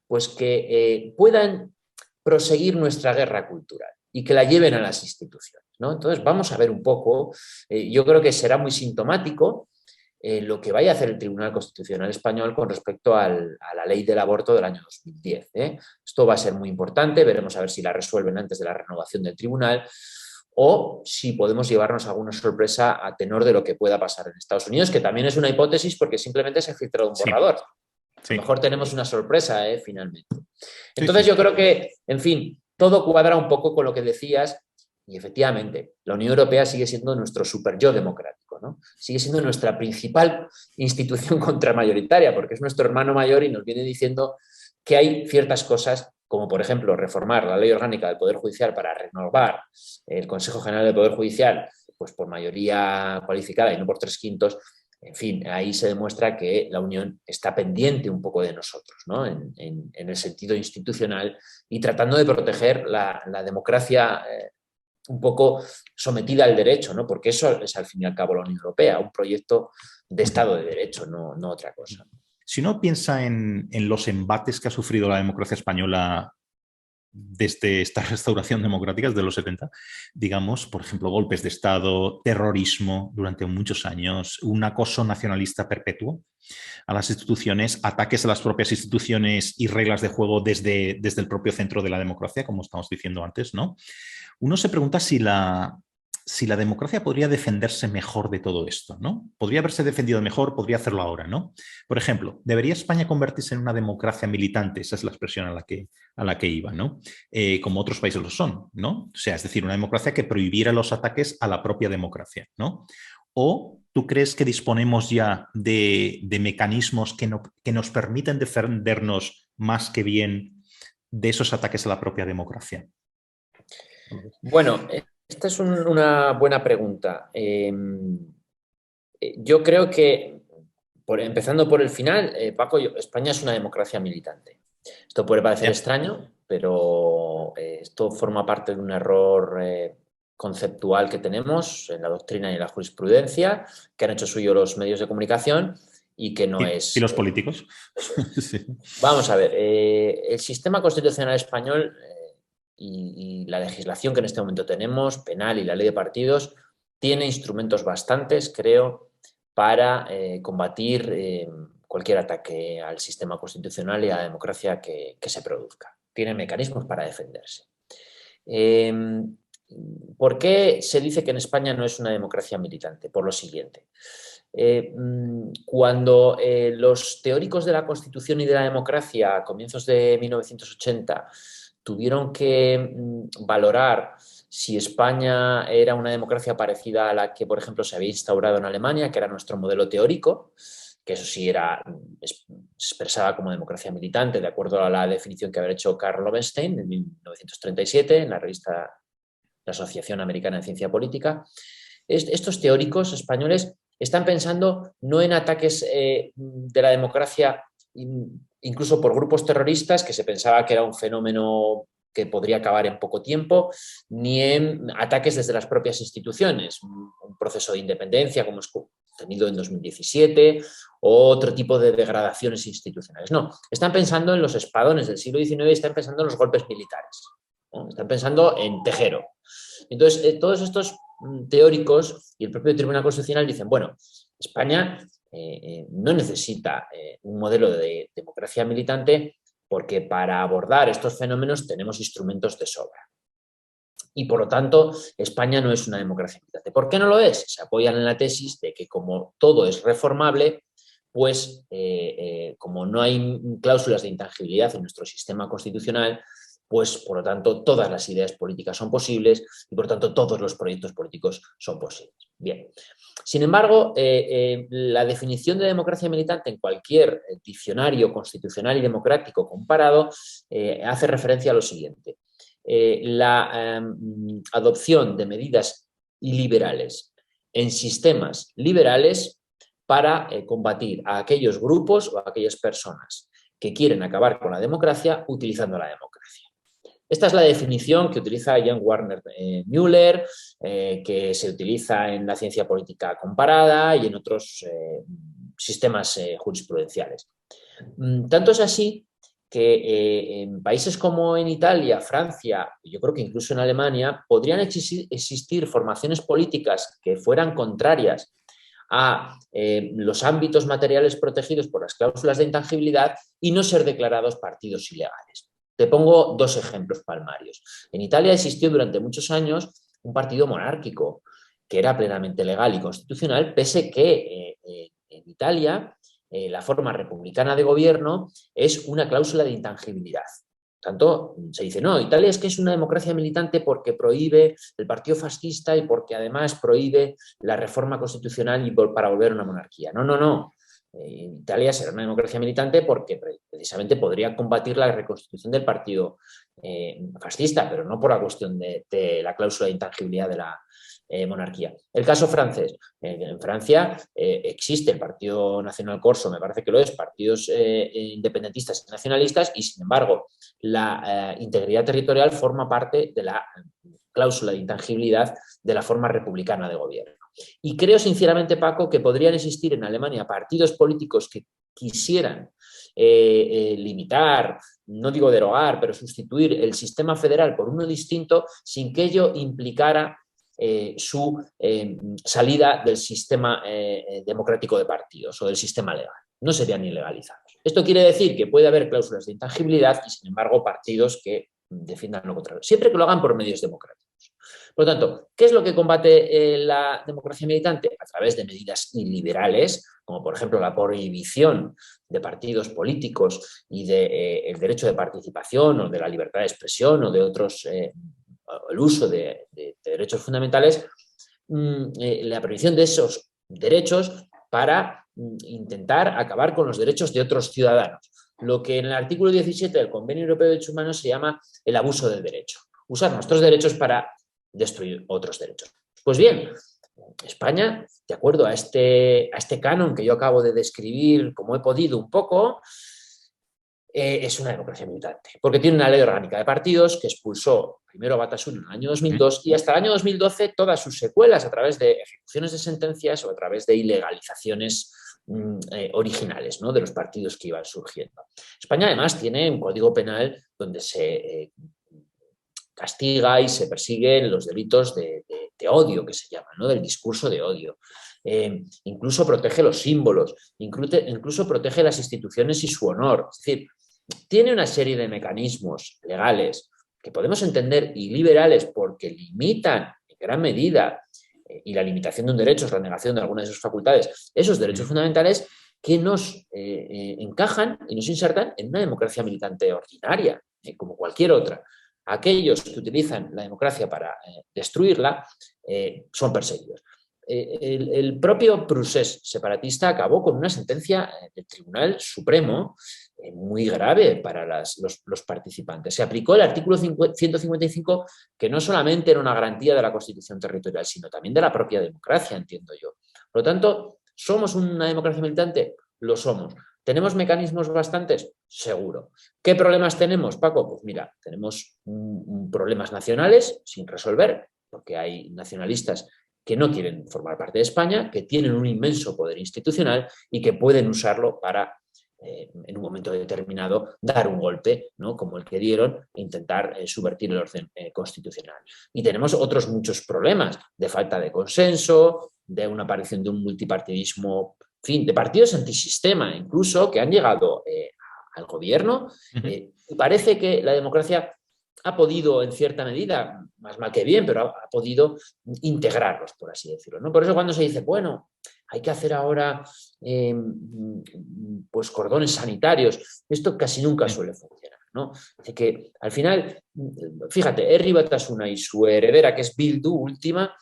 pues que puedan proseguir nuestra guerra cultural y que la lleven a las instituciones, ¿no? Entonces, vamos a ver un poco, yo creo que será muy sintomático lo que vaya a hacer el Tribunal Constitucional Español con respecto a la ley del aborto del año 2010. Esto va a ser muy importante, veremos a ver si la resuelven antes de la renovación del tribunal o si podemos llevarnos alguna sorpresa a tenor de lo que pueda pasar en Estados Unidos, que también es una hipótesis porque simplemente se ha filtrado un borrador. Sí. A lo mejor tenemos una sorpresa finalmente. Entonces yo creo que, en fin, todo cuadra un poco con lo que decías. Y efectivamente, la Unión Europea sigue siendo nuestro super yo democrático, ¿no? Sigue siendo nuestra principal institución contramayoritaria, porque es nuestro hermano mayor y nos viene diciendo que hay ciertas cosas, como por ejemplo reformar la ley orgánica del Poder Judicial para renovar el Consejo General del Poder Judicial pues por mayoría cualificada y no por 3/5. En fin, ahí se demuestra que la Unión está pendiente un poco de nosotros, ¿no? en el sentido institucional y tratando de proteger la democracia un poco sometida al derecho, ¿no? Porque eso es al fin y al cabo la Unión Europea, un proyecto de Estado de Derecho, no otra cosa. Si uno piensa en los embates que ha sufrido la democracia española desde esta restauración democrática desde los 70, digamos, por ejemplo, golpes de Estado, terrorismo durante muchos años, un acoso nacionalista perpetuo a las instituciones, ataques a las propias instituciones y reglas de juego desde el propio centro de la democracia, como estamos diciendo antes, ¿no? Uno se pregunta si la democracia podría defenderse mejor de todo esto, ¿no? Podría haberse defendido mejor, podría hacerlo ahora, ¿no? Por ejemplo, ¿debería España convertirse en una democracia militante? Esa es la expresión a la que iba, ¿no? Como otros países lo son, ¿no? O sea, es decir, una democracia que prohibiera los ataques a la propia democracia, ¿no? ¿O tú crees que disponemos ya de mecanismos que nos permiten defendernos más que bien de esos ataques a la propia democracia? Bueno, esta es una buena pregunta. Yo creo que, empezando por el final, Paco, España es una democracia militante. Esto puede parecer extraño, pero esto forma parte de un error conceptual que tenemos en la doctrina y en la jurisprudencia, que han hecho suyo los medios de comunicación y que no es... ¿Y los políticos? Sí. Vamos a ver, el sistema constitucional español... y la legislación que en este momento tenemos, penal y la ley de partidos, tiene instrumentos bastantes, creo, para combatir cualquier ataque al sistema constitucional y a la democracia que se produzca. Tiene mecanismos para defenderse. ¿Por qué se dice que en España no es una democracia militante? Por lo siguiente. Cuando los teóricos de la Constitución y de la democracia a comienzos de 1980 tuvieron que valorar si España era una democracia parecida a la que, por ejemplo, se había instaurado en Alemania, que era nuestro modelo teórico, que eso sí se expresaba como democracia militante, de acuerdo a la definición que había hecho Karl Loewenstein en 1937 en la revista la Asociación Americana de Ciencia Política. Estos teóricos españoles están pensando no en ataques de la democracia incluso por grupos terroristas, que se pensaba que era un fenómeno que podría acabar en poco tiempo, ni en ataques desde las propias instituciones, un proceso de independencia como es tenido en 2017 o otro tipo de degradaciones institucionales. No, están pensando en los espadones del siglo XIX y están pensando en los golpes militares, ¿no? Están pensando en Tejero. Entonces, todos estos teóricos y el propio Tribunal Constitucional dicen, bueno, España no necesita un modelo de democracia militante porque para abordar estos fenómenos tenemos instrumentos de sobra. Y por lo tanto, España no es una democracia militante. ¿Por qué no lo es? Se apoyan en la tesis de que como todo es reformable, pues como no hay cláusulas de intangibilidad en nuestro sistema constitucional, pues por lo tanto todas las ideas políticas son posibles y por lo tanto todos los proyectos políticos son posibles. Bien. Sin embargo, la definición de democracia militante en cualquier diccionario constitucional y democrático comparado hace referencia a lo siguiente. La adopción de medidas iliberales en sistemas liberales para combatir a aquellos grupos o a aquellas personas que quieren acabar con la democracia utilizando la democracia. Esta es la definición que utiliza Jan Warner Müller, que se utiliza en la ciencia política comparada y en otros sistemas jurisprudenciales. Tanto es así que en países como en Italia, Francia, yo creo que incluso en Alemania, podrían existir formaciones políticas que fueran contrarias a los ámbitos materiales protegidos por las cláusulas de intangibilidad y no ser declarados partidos ilegales. Te pongo dos ejemplos palmarios. En Italia existió durante muchos años un partido monárquico que era plenamente legal y constitucional, pese que en Italia la forma republicana de gobierno es una cláusula de intangibilidad. Tanto se dice, no, Italia es que es una democracia militante porque prohíbe el partido fascista y porque además prohíbe la reforma constitucional y para volver a una monarquía. No, no, no. Italia será una democracia militante porque precisamente podría combatir la reconstitución del partido fascista, pero no por la cuestión de la cláusula de intangibilidad de la monarquía. El caso francés. En Francia existe el Partido Nacional Corso, me parece que lo es, partidos independentistas y nacionalistas, y sin embargo la integridad territorial forma parte de la cláusula de intangibilidad de la forma republicana de gobierno. Y creo sinceramente, Paco, que podrían existir en Alemania partidos políticos que quisieran limitar, no digo derogar, pero sustituir el sistema federal por uno distinto sin que ello implicara su salida del sistema democrático de partidos o del sistema legal. No serían ilegalizados. Esto quiere decir que puede haber cláusulas de intangibilidad y, sin embargo, partidos que defiendan lo contrario, siempre que lo hagan por medios democráticos. Por lo tanto, ¿qué es lo que combate la democracia militante? A través de medidas iliberales, como por ejemplo la prohibición de partidos políticos y del derecho de participación o de la libertad de expresión o de otros, el uso de derechos fundamentales, la prohibición de esos derechos para intentar acabar con los derechos de otros ciudadanos. Lo que en el artículo 17 del Convenio Europeo de Derechos Humanos se llama el abuso del derecho. Usar nuestros derechos para destruir otros derechos. Pues bien, España, de acuerdo a este canon que yo acabo de describir como he podido un poco, es una democracia militante, porque tiene una ley orgánica de partidos que expulsó primero a Batasuna en el año 2002 y hasta el año 2012 todas sus secuelas a través de ejecuciones de sentencias o a través de ilegalizaciones originales, ¿no?, de los partidos que iban surgiendo. España además tiene un código penal donde se castiga y se persiguen los delitos de odio, que se llaman, ¿no?, del discurso de odio. Incluso protege los símbolos, incluso protege las instituciones y su honor. Es decir, tiene una serie de mecanismos legales que podemos entender iliberales porque limitan en gran medida, y la limitación de un derecho es la negación de algunas de sus facultades, esos derechos fundamentales que nos encajan y nos insertan en una democracia militante ordinaria, como cualquier otra. Aquellos que utilizan la democracia para destruirla son perseguidos. El propio procés separatista acabó con una sentencia del Tribunal Supremo muy grave para los participantes. Se aplicó el artículo 155, que no solamente era una garantía de la Constitución territorial, sino también de la propia democracia, entiendo yo. Por lo tanto, ¿somos una democracia militante? Lo somos. ¿Tenemos mecanismos bastantes? Seguro. ¿Qué problemas tenemos, Paco? Pues mira, tenemos problemas nacionales sin resolver, porque hay nacionalistas que no quieren formar parte de España, que tienen un inmenso poder institucional y que pueden usarlo para, en un momento determinado, dar un golpe, ¿no? Como el que dieron, e intentar subvertir el orden constitucional. Y tenemos otros muchos problemas de falta de consenso, de una aparición de un multipartidismo, en fin, de partidos antisistema incluso, que han llegado al gobierno. Y parece que la democracia ha podido, en cierta medida, más mal que bien, pero ha podido integrarlos, por así decirlo, ¿no? Por eso cuando se dice, bueno, hay que hacer ahora pues cordones sanitarios, esto casi nunca suele funcionar, ¿no? Así que al final, fíjate, Herri Batasuna y su heredera, que es Bildu, última,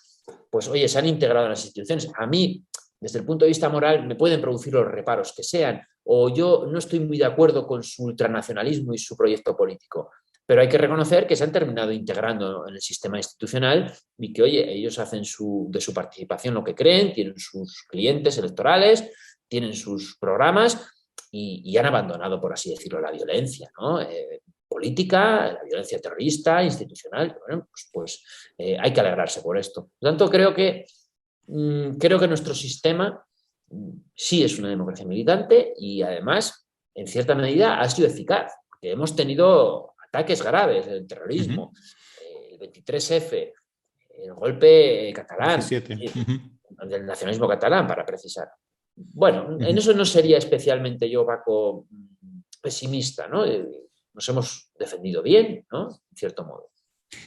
pues oye, se han integrado en las instituciones. A mí, desde el punto de vista moral, me pueden producir los reparos que sean, o yo no estoy muy de acuerdo con su ultranacionalismo y su proyecto político, pero hay que reconocer que se han terminado integrando en el sistema institucional y que, oye, ellos hacen de su participación lo que creen, tienen sus clientes electorales, tienen sus programas y han abandonado, por así decirlo, la violencia, ¿no? Política, la violencia terrorista, institucional. Bueno, pues hay que alegrarse por esto. Por lo tanto, creo que nuestro sistema sí es una democracia militante y además, en cierta medida, ha sido eficaz, porque hemos tenido ataques graves, el terrorismo, el 23F, el golpe catalán, del nacionalismo catalán, para precisar. Bueno, en eso no sería especialmente yo, Paco, pesimista, ¿no? Nos hemos defendido bien, ¿no? En cierto modo.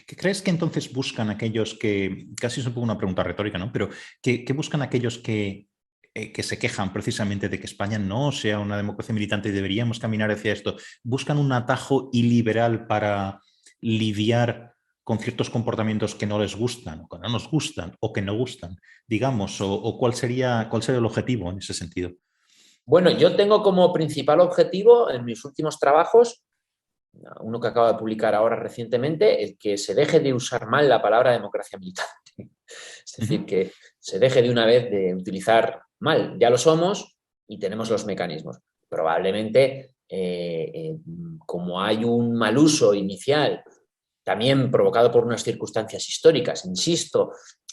¿Qué crees que entonces buscan aquellos que, casi es un poco una pregunta retórica, ¿no? Pero ¿qué buscan aquellos que se quejan precisamente de que España no sea una democracia militante y deberíamos caminar hacia esto? ¿Buscan un atajo iliberal para lidiar con ciertos comportamientos que no les gustan, o que no nos gustan, o que no gustan, digamos? ¿O cuál sería el objetivo en ese sentido? Bueno, yo tengo como principal objetivo en mis últimos trabajos, uno que acabo de publicar ahora recientemente, el que se deje de usar mal la palabra democracia militante. Es decir, que se deje de una vez de utilizar mal. Ya lo somos y tenemos los mecanismos. Probablemente, como hay un mal uso inicial, también provocado por unas circunstancias históricas, insisto,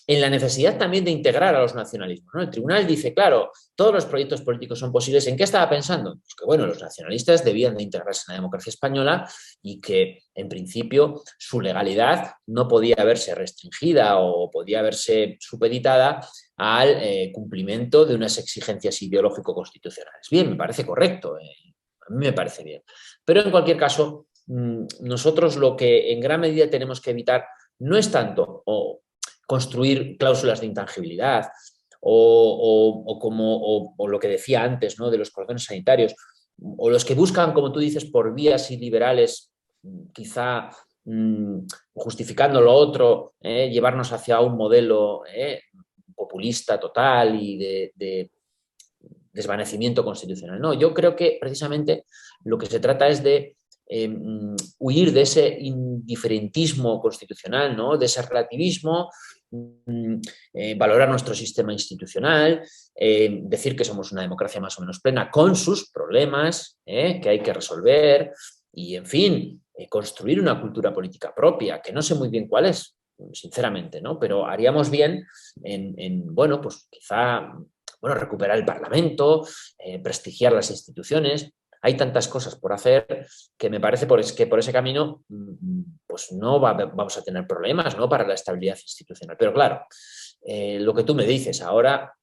en la necesidad también de integrar a los nacionalismos, ¿no? El tribunal dice, claro, todos los proyectos políticos son posibles. ¿En qué estaba pensando? Pues que, bueno, los nacionalistas debían de integrarse en la democracia española y que, en principio, su legalidad no podía verse restringida o podía verse supeditada al cumplimiento de unas exigencias ideológico-constitucionales. Bien, me parece correcto, a mí me parece bien. Pero, en cualquier caso, nosotros lo que en gran medida tenemos que evitar no es tanto construir cláusulas de intangibilidad o lo que decía antes, ¿no? De los cordones sanitarios, o los que buscan, como tú dices, por vías iliberales, quizá justificando lo otro, llevarnos hacia un modelo populista total y de desvanecimiento constitucional. No, yo creo que precisamente lo que se trata es de huir de ese indiferentismo constitucional, ¿no? De ese relativismo, valorar nuestro sistema institucional, decir que somos una democracia más o menos plena con sus problemas que hay que resolver y, en fin, construir una cultura política propia, que no sé muy bien cuál es, sinceramente, ¿no? Pero haríamos bien bueno, pues quizá, bueno, recuperar el Parlamento, prestigiar las instituciones. Hay tantas cosas por hacer que me parece que por ese camino pues no vamos a tener problemas, ¿no? Para la estabilidad institucional. Pero claro, lo que tú me dices ahora,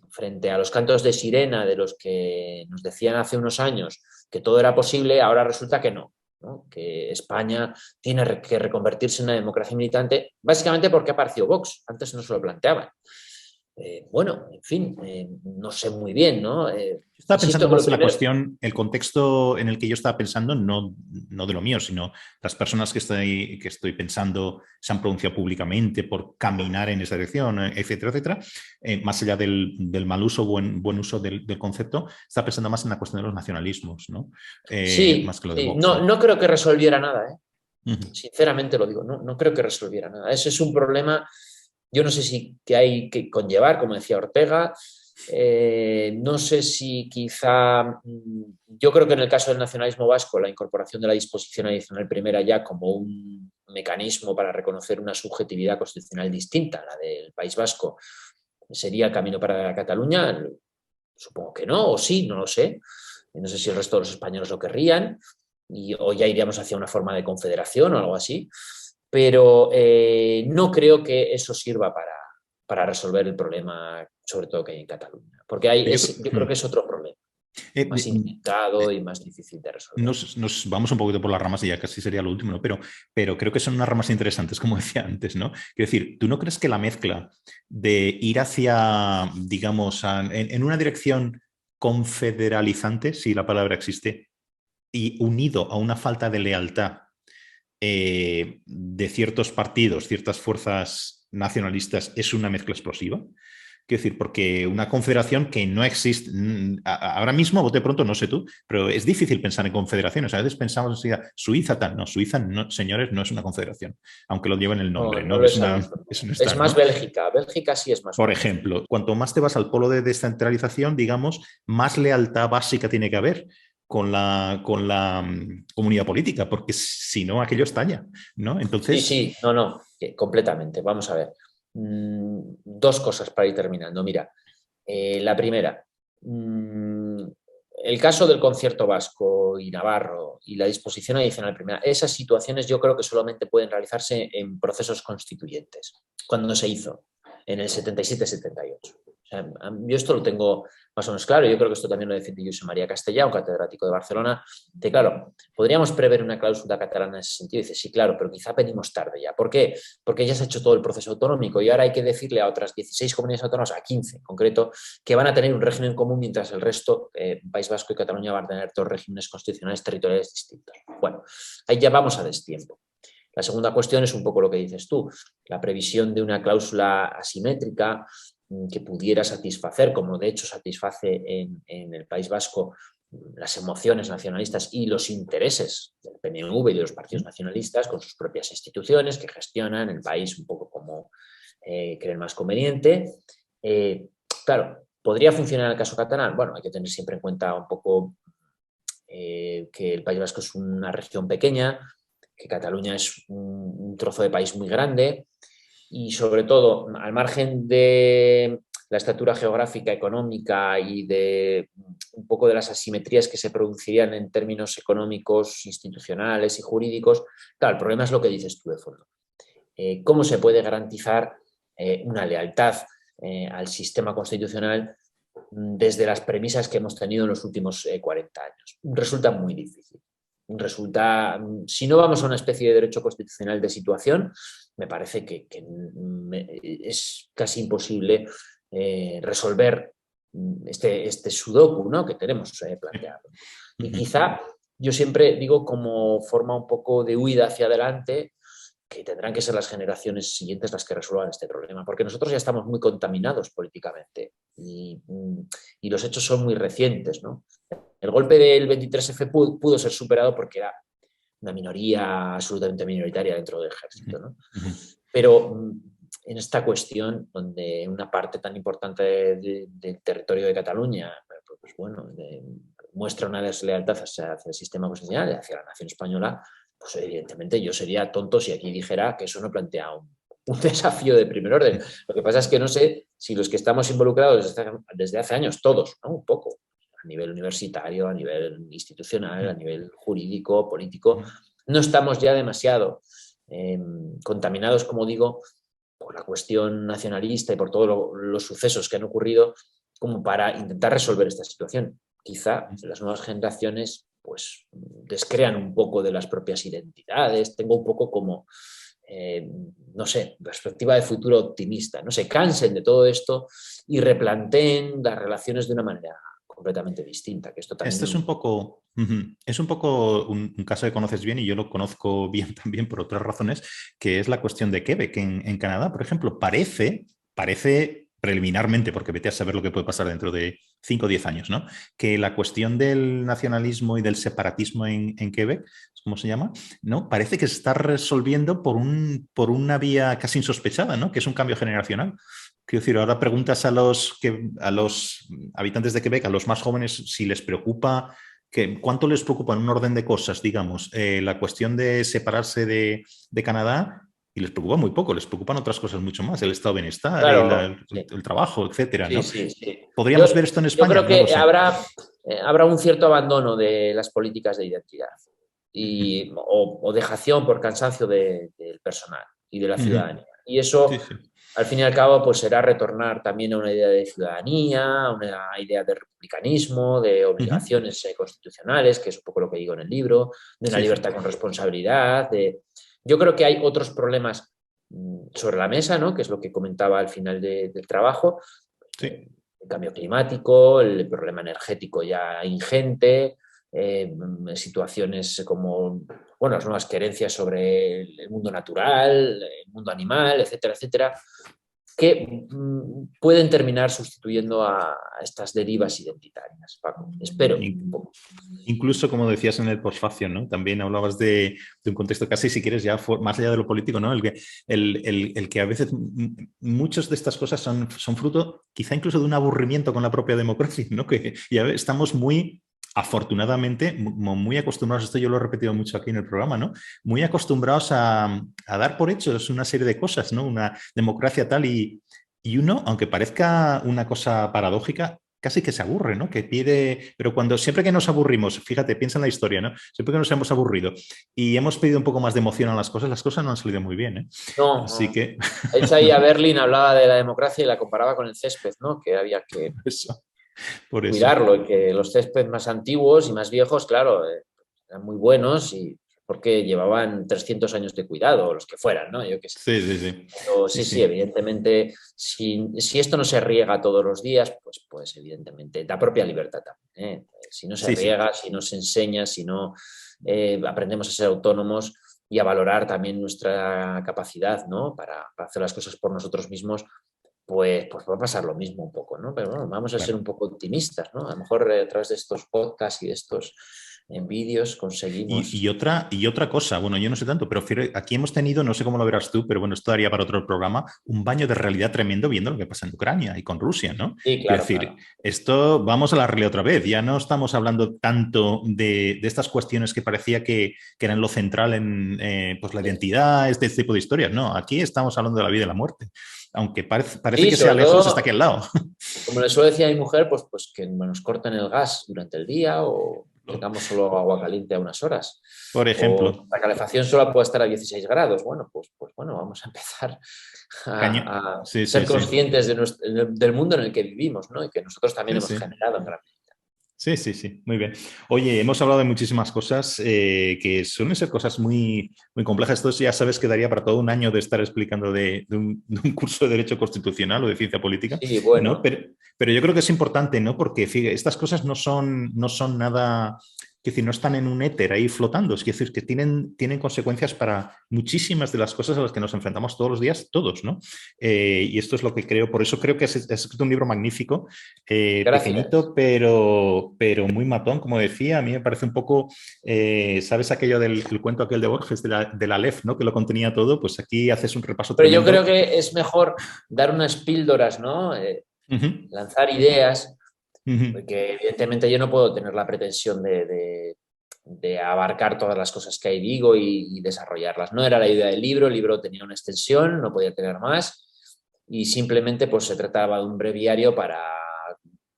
frente a los cantos de sirena de los que nos decían hace unos años que todo era posible, ahora resulta que no, ¿no? Que España tiene que reconvertirse en una democracia militante, básicamente porque ha aparecido Vox. Antes no se lo planteaban. Bueno, en fin, no sé muy bien, ¿no? Estaba pensando más en la cuestión, el contexto en el que yo estaba pensando, no de lo mío, sino las personas que estoy pensando se han pronunciado públicamente por caminar en esa dirección, etcétera, etcétera. Más allá del mal uso o buen uso del concepto, estaba pensando más en la cuestión de los nacionalismos, ¿no? Sí, más que lo de Vox, no creo que resolviera nada, ¿eh? Uh-huh. Sinceramente lo digo, no creo que resolviera nada. Ese es un problema, yo no sé si que hay que conllevar, como decía Ortega, No sé si quizá, yo creo que en el caso del nacionalismo vasco, la incorporación de la disposición adicional primera ya como un mecanismo para reconocer una subjetividad constitucional distinta a la del País Vasco, ¿sería el camino para Cataluña? Supongo que no, o sí, no lo sé. No sé si el resto de los españoles lo querrían, o ya iríamos hacia una forma de confederación o algo así, pero no creo que eso sirva para resolver el problema, sobre todo que hay en Cataluña, porque yo creo que es otro problema, más inventado y más difícil de resolver. Nos vamos un poquito por las ramas y ya casi sería lo último, ¿no? Pero creo que son unas ramas interesantes, como decía antes, ¿no? Quiero decir, ¿tú no crees que la mezcla de ir hacia, digamos, en una dirección confederalizante, si la palabra existe, y unido a una falta de lealtad de ciertos partidos, ciertas fuerzas nacionalistas, es una mezcla explosiva? Quiero decir, porque una confederación que no existe, ahora mismo, a bote pronto, no sé tú, pero es difícil pensar en confederaciones. A veces pensamos en Suiza, tal. No, Suiza, no, señores, no es una confederación, aunque lo lleven el nombre. No, ¿no? Es un es más, ¿no? Bélgica. Bélgica sí es más. Por ejemplo, cuanto más te vas al polo de descentralización, digamos, más lealtad básica tiene que haber con la comunidad política, porque si no, aquello estalla, ¿no? Entonces... Sí, no, completamente. Vamos a ver. Dos cosas para ir terminando. Mira, la primera, el caso del concierto vasco y navarro y la disposición adicional primera, esas situaciones yo creo que solamente pueden realizarse en procesos constituyentes, cuando se hizo, en el 77-78. O sea, yo esto lo tengo más o menos claro. Yo creo que esto también lo defiende Josep María Castellà, un catedrático de Barcelona, de claro, podríamos prever una cláusula catalana en ese sentido. Y dice, sí, claro, pero quizá venimos tarde ya. ¿Por qué? Porque ya se ha hecho todo el proceso autonómico y ahora hay que decirle a otras 16 comunidades autónomas, a 15 en concreto, que van a tener un régimen común mientras el resto, País Vasco y Cataluña, van a tener dos regímenes constitucionales territoriales distintos. Bueno, ahí ya vamos a destiempo. La segunda cuestión es un poco lo que dices tú, la previsión de una cláusula asimétrica que pudiera satisfacer, como de hecho satisface en el País Vasco, las emociones nacionalistas y los intereses del PNV y de los partidos nacionalistas con sus propias instituciones que gestionan el país un poco como creen más conveniente. Claro, ¿podría funcionar en el caso catalán? Bueno, hay que tener siempre en cuenta un poco que el País Vasco es una región pequeña, que Cataluña es un trozo de país muy grande y sobre todo, al margen de la estatura geográfica, económica y de un poco de las asimetrías que se producirían en términos económicos, institucionales y jurídicos, claro, el problema es lo que dices tú de fondo. ¿Cómo se puede garantizar una lealtad al sistema constitucional desde las premisas que hemos tenido en los últimos 40 años? Resulta muy difícil. Si no vamos a una especie de derecho constitucional de situación, me parece que es casi imposible resolver este sudoku, ¿no?, que tenemos planteado. Y quizá yo siempre digo, como forma un poco de huida hacia adelante, que tendrán que ser las generaciones siguientes las que resuelvan este problema, porque nosotros ya estamos muy contaminados políticamente y los hechos son muy recientes, ¿no? El golpe del 23F pudo ser superado porque era una minoría absolutamente minoritaria dentro del ejército, ¿no? Pero en esta cuestión, donde una parte tan importante del territorio de Cataluña, pues bueno, muestra una deslealtad hacia el sistema constitucional y hacia la nación española, pues evidentemente yo sería tonto si aquí dijera que eso no plantea un desafío de primer orden. Lo que pasa es que no sé si los que estamos involucrados desde hace años, todos, ¿no?, un poco, a nivel universitario, a nivel institucional, a nivel jurídico, político, no estamos ya demasiado contaminados, como digo, por la cuestión nacionalista y por todos los sucesos que han ocurrido, como para intentar resolver esta situación. Quizá las nuevas generaciones pues descrean un poco de las propias identidades. Tengo un poco como, no sé, perspectiva de futuro optimista, no se cansen de todo esto y replanteen las relaciones de una manera completamente distinta. Que esto también este es un poco un caso que conoces bien y yo lo conozco bien también por otras razones, que es la cuestión de Quebec en Canadá, por ejemplo. Parece preliminarmente, porque vete a saber lo que puede pasar dentro de 5 o 10 años, ¿no?, que la cuestión del nacionalismo y del separatismo en Quebec, ¿cómo se llama?, ¿no?, parece que se está resolviendo por una vía casi insospechada, ¿no?, que es un cambio generacional. quiero decir, ahora preguntas a los habitantes de Quebec, a los más jóvenes, si les preocupa, ¿cuánto les preocupa en un orden de cosas, digamos, la cuestión de separarse de Canadá? Y les preocupa muy poco, les preocupan otras cosas mucho más, el estado de bienestar, Claro, sí. el trabajo, etcétera, ¿no? Sí, sí, sí. ¿Podríamos ver esto en España? Yo creo No que lo sé. habrá un cierto abandono de las políticas de identidad o dejación por cansancio del personal y de la ciudadanía. Y eso, Sí, sí. al fin y al cabo, pues será retornar también a una idea de ciudadanía, a una idea de republicanismo, de obligaciones constitucionales, que es un poco lo que digo en el libro, de una Sí, libertad sí. con responsabilidad. Yo creo que hay otros problemas sobre la mesa, ¿no? Que es lo que comentaba al final del trabajo. Sí. El cambio climático, el problema energético ya ingente, situaciones como, bueno, las nuevas creencias sobre el mundo natural, el mundo animal, etcétera, etcétera, que pueden terminar sustituyendo a estas derivas identitarias, Paco. Espero un poco. Incluso, como decías en el postfaccio, ¿no? También hablabas de un contexto casi, si quieres, ya más allá de lo político, ¿no? El que a veces muchas de estas cosas son fruto quizá incluso de un aburrimiento con la propia democracia, ¿no? Que ya estamos afortunadamente, muy acostumbrados, esto yo lo he repetido mucho aquí en el programa, ¿no? Muy acostumbrados a dar por hechos una serie de cosas, ¿no? Una democracia tal y uno, aunque parezca una cosa paradójica, casi que se aburre, ¿no? Que pide, pero siempre que nos aburrimos, fíjate, piensa en la historia, ¿no? Siempre que nos hemos aburrido y hemos pedido un poco más de emoción a las cosas no han salido muy bien, ¿eh? No, Así que... Elsa Berlin hablaba de la democracia y la comparaba con el césped, ¿no? Que había que por eso. cuidarlo y que los céspedes más antiguos y más viejos, claro, eran muy buenos y porque llevaban 300 años de cuidado, o los que fueran, ¿no? Yo qué sé. Sí, sí, sí. Pero sí, evidentemente, si esto no se riega todos los días, pues evidentemente, la propia libertad también, ¿eh? Si no se riega, si no se enseña, si no aprendemos a ser autónomos y a valorar también nuestra capacidad, ¿no? Para hacer las cosas por nosotros mismos, pues va a pasar lo mismo un poco, ¿no? Pero bueno, vamos a ser un poco optimistas, ¿no? A lo mejor a través de estos podcasts y de estos vídeos conseguimos... Y otra cosa, bueno, yo no sé tanto, pero aquí hemos tenido, no sé cómo lo verás tú, pero bueno, esto daría para otro programa, un baño de realidad tremendo viendo lo que pasa en Ucrania y con Rusia, ¿no? Sí, claro, es decir, claro. Esto, vamos a la realidad otra vez, ya no estamos hablando tanto de estas cuestiones que parecía que eran lo central en pues la identidad, este tipo de historias, no, aquí estamos hablando de la vida y la muerte. Aunque parece que sea lejos, está aquí al lado. Como le suele decir a mi mujer, pues que nos corten el gas durante el día o tengamos solo agua caliente a unas horas. Por ejemplo. O la calefacción solo puede estar a 16 grados. Bueno, pues bueno, vamos a empezar a ser conscientes del mundo en el que vivimos, ¿no? Y que nosotros también hemos generado en gran medida. Sí, muy bien. Oye, hemos hablado de muchísimas cosas que suelen ser cosas muy, muy complejas. Esto ya sabes que daría para todo un año de estar explicando de un curso de Derecho Constitucional o de Ciencia Política. Sí, bueno. ¿no? Pero yo creo que es importante, ¿no? Porque fíjate, estas cosas no son nada... Es decir, no están en un éter ahí flotando, es decir, que tienen consecuencias para muchísimas de las cosas a las que nos enfrentamos todos los días, todos, ¿no? Y esto es lo que creo, por eso creo que has escrito un libro magnífico, pequeñito, pero muy matón, como decía, a mí me parece un poco, ¿sabes aquello del cuento aquel de Borges, de la Aleph, ¿no? Que lo contenía todo, pues aquí haces un repaso tremendo. Pero yo creo que es mejor dar unas píldoras, ¿no? Lanzar ideas. Porque evidentemente yo no puedo tener la pretensión de abarcar todas las cosas que ahí digo y desarrollarlas. No era la idea del libro, el libro tenía una extensión, no podía tener más y simplemente pues se trataba de un breviario para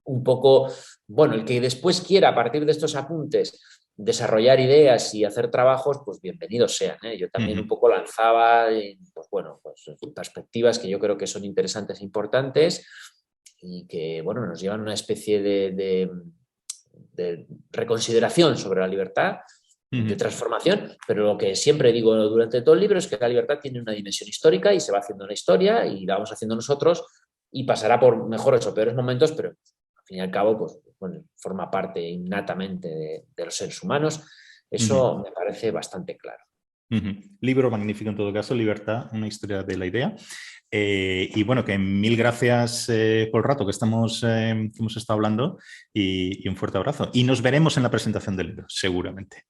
un poco, bueno, el que después quiera a partir de estos apuntes desarrollar ideas y hacer trabajos, pues bienvenidos sean, ¿eh? Yo también un poco lanzaba, pues bueno, pues perspectivas que yo creo que son interesantes e importantes y que, bueno, nos llevan a una especie de reconsideración sobre la libertad, de transformación, pero lo que siempre digo durante todo el libro es que la libertad tiene una dimensión histórica y se va haciendo una historia y la vamos haciendo nosotros y pasará por mejores o peores momentos, pero al fin y al cabo, pues bueno, forma parte innatamente de los seres humanos. Eso me parece bastante claro. Libro magnífico en todo caso, Libertad, una historia de la idea. Y bueno, que mil gracias por el rato que hemos estado hablando y un fuerte abrazo. Y nos veremos en la presentación del libro, seguramente.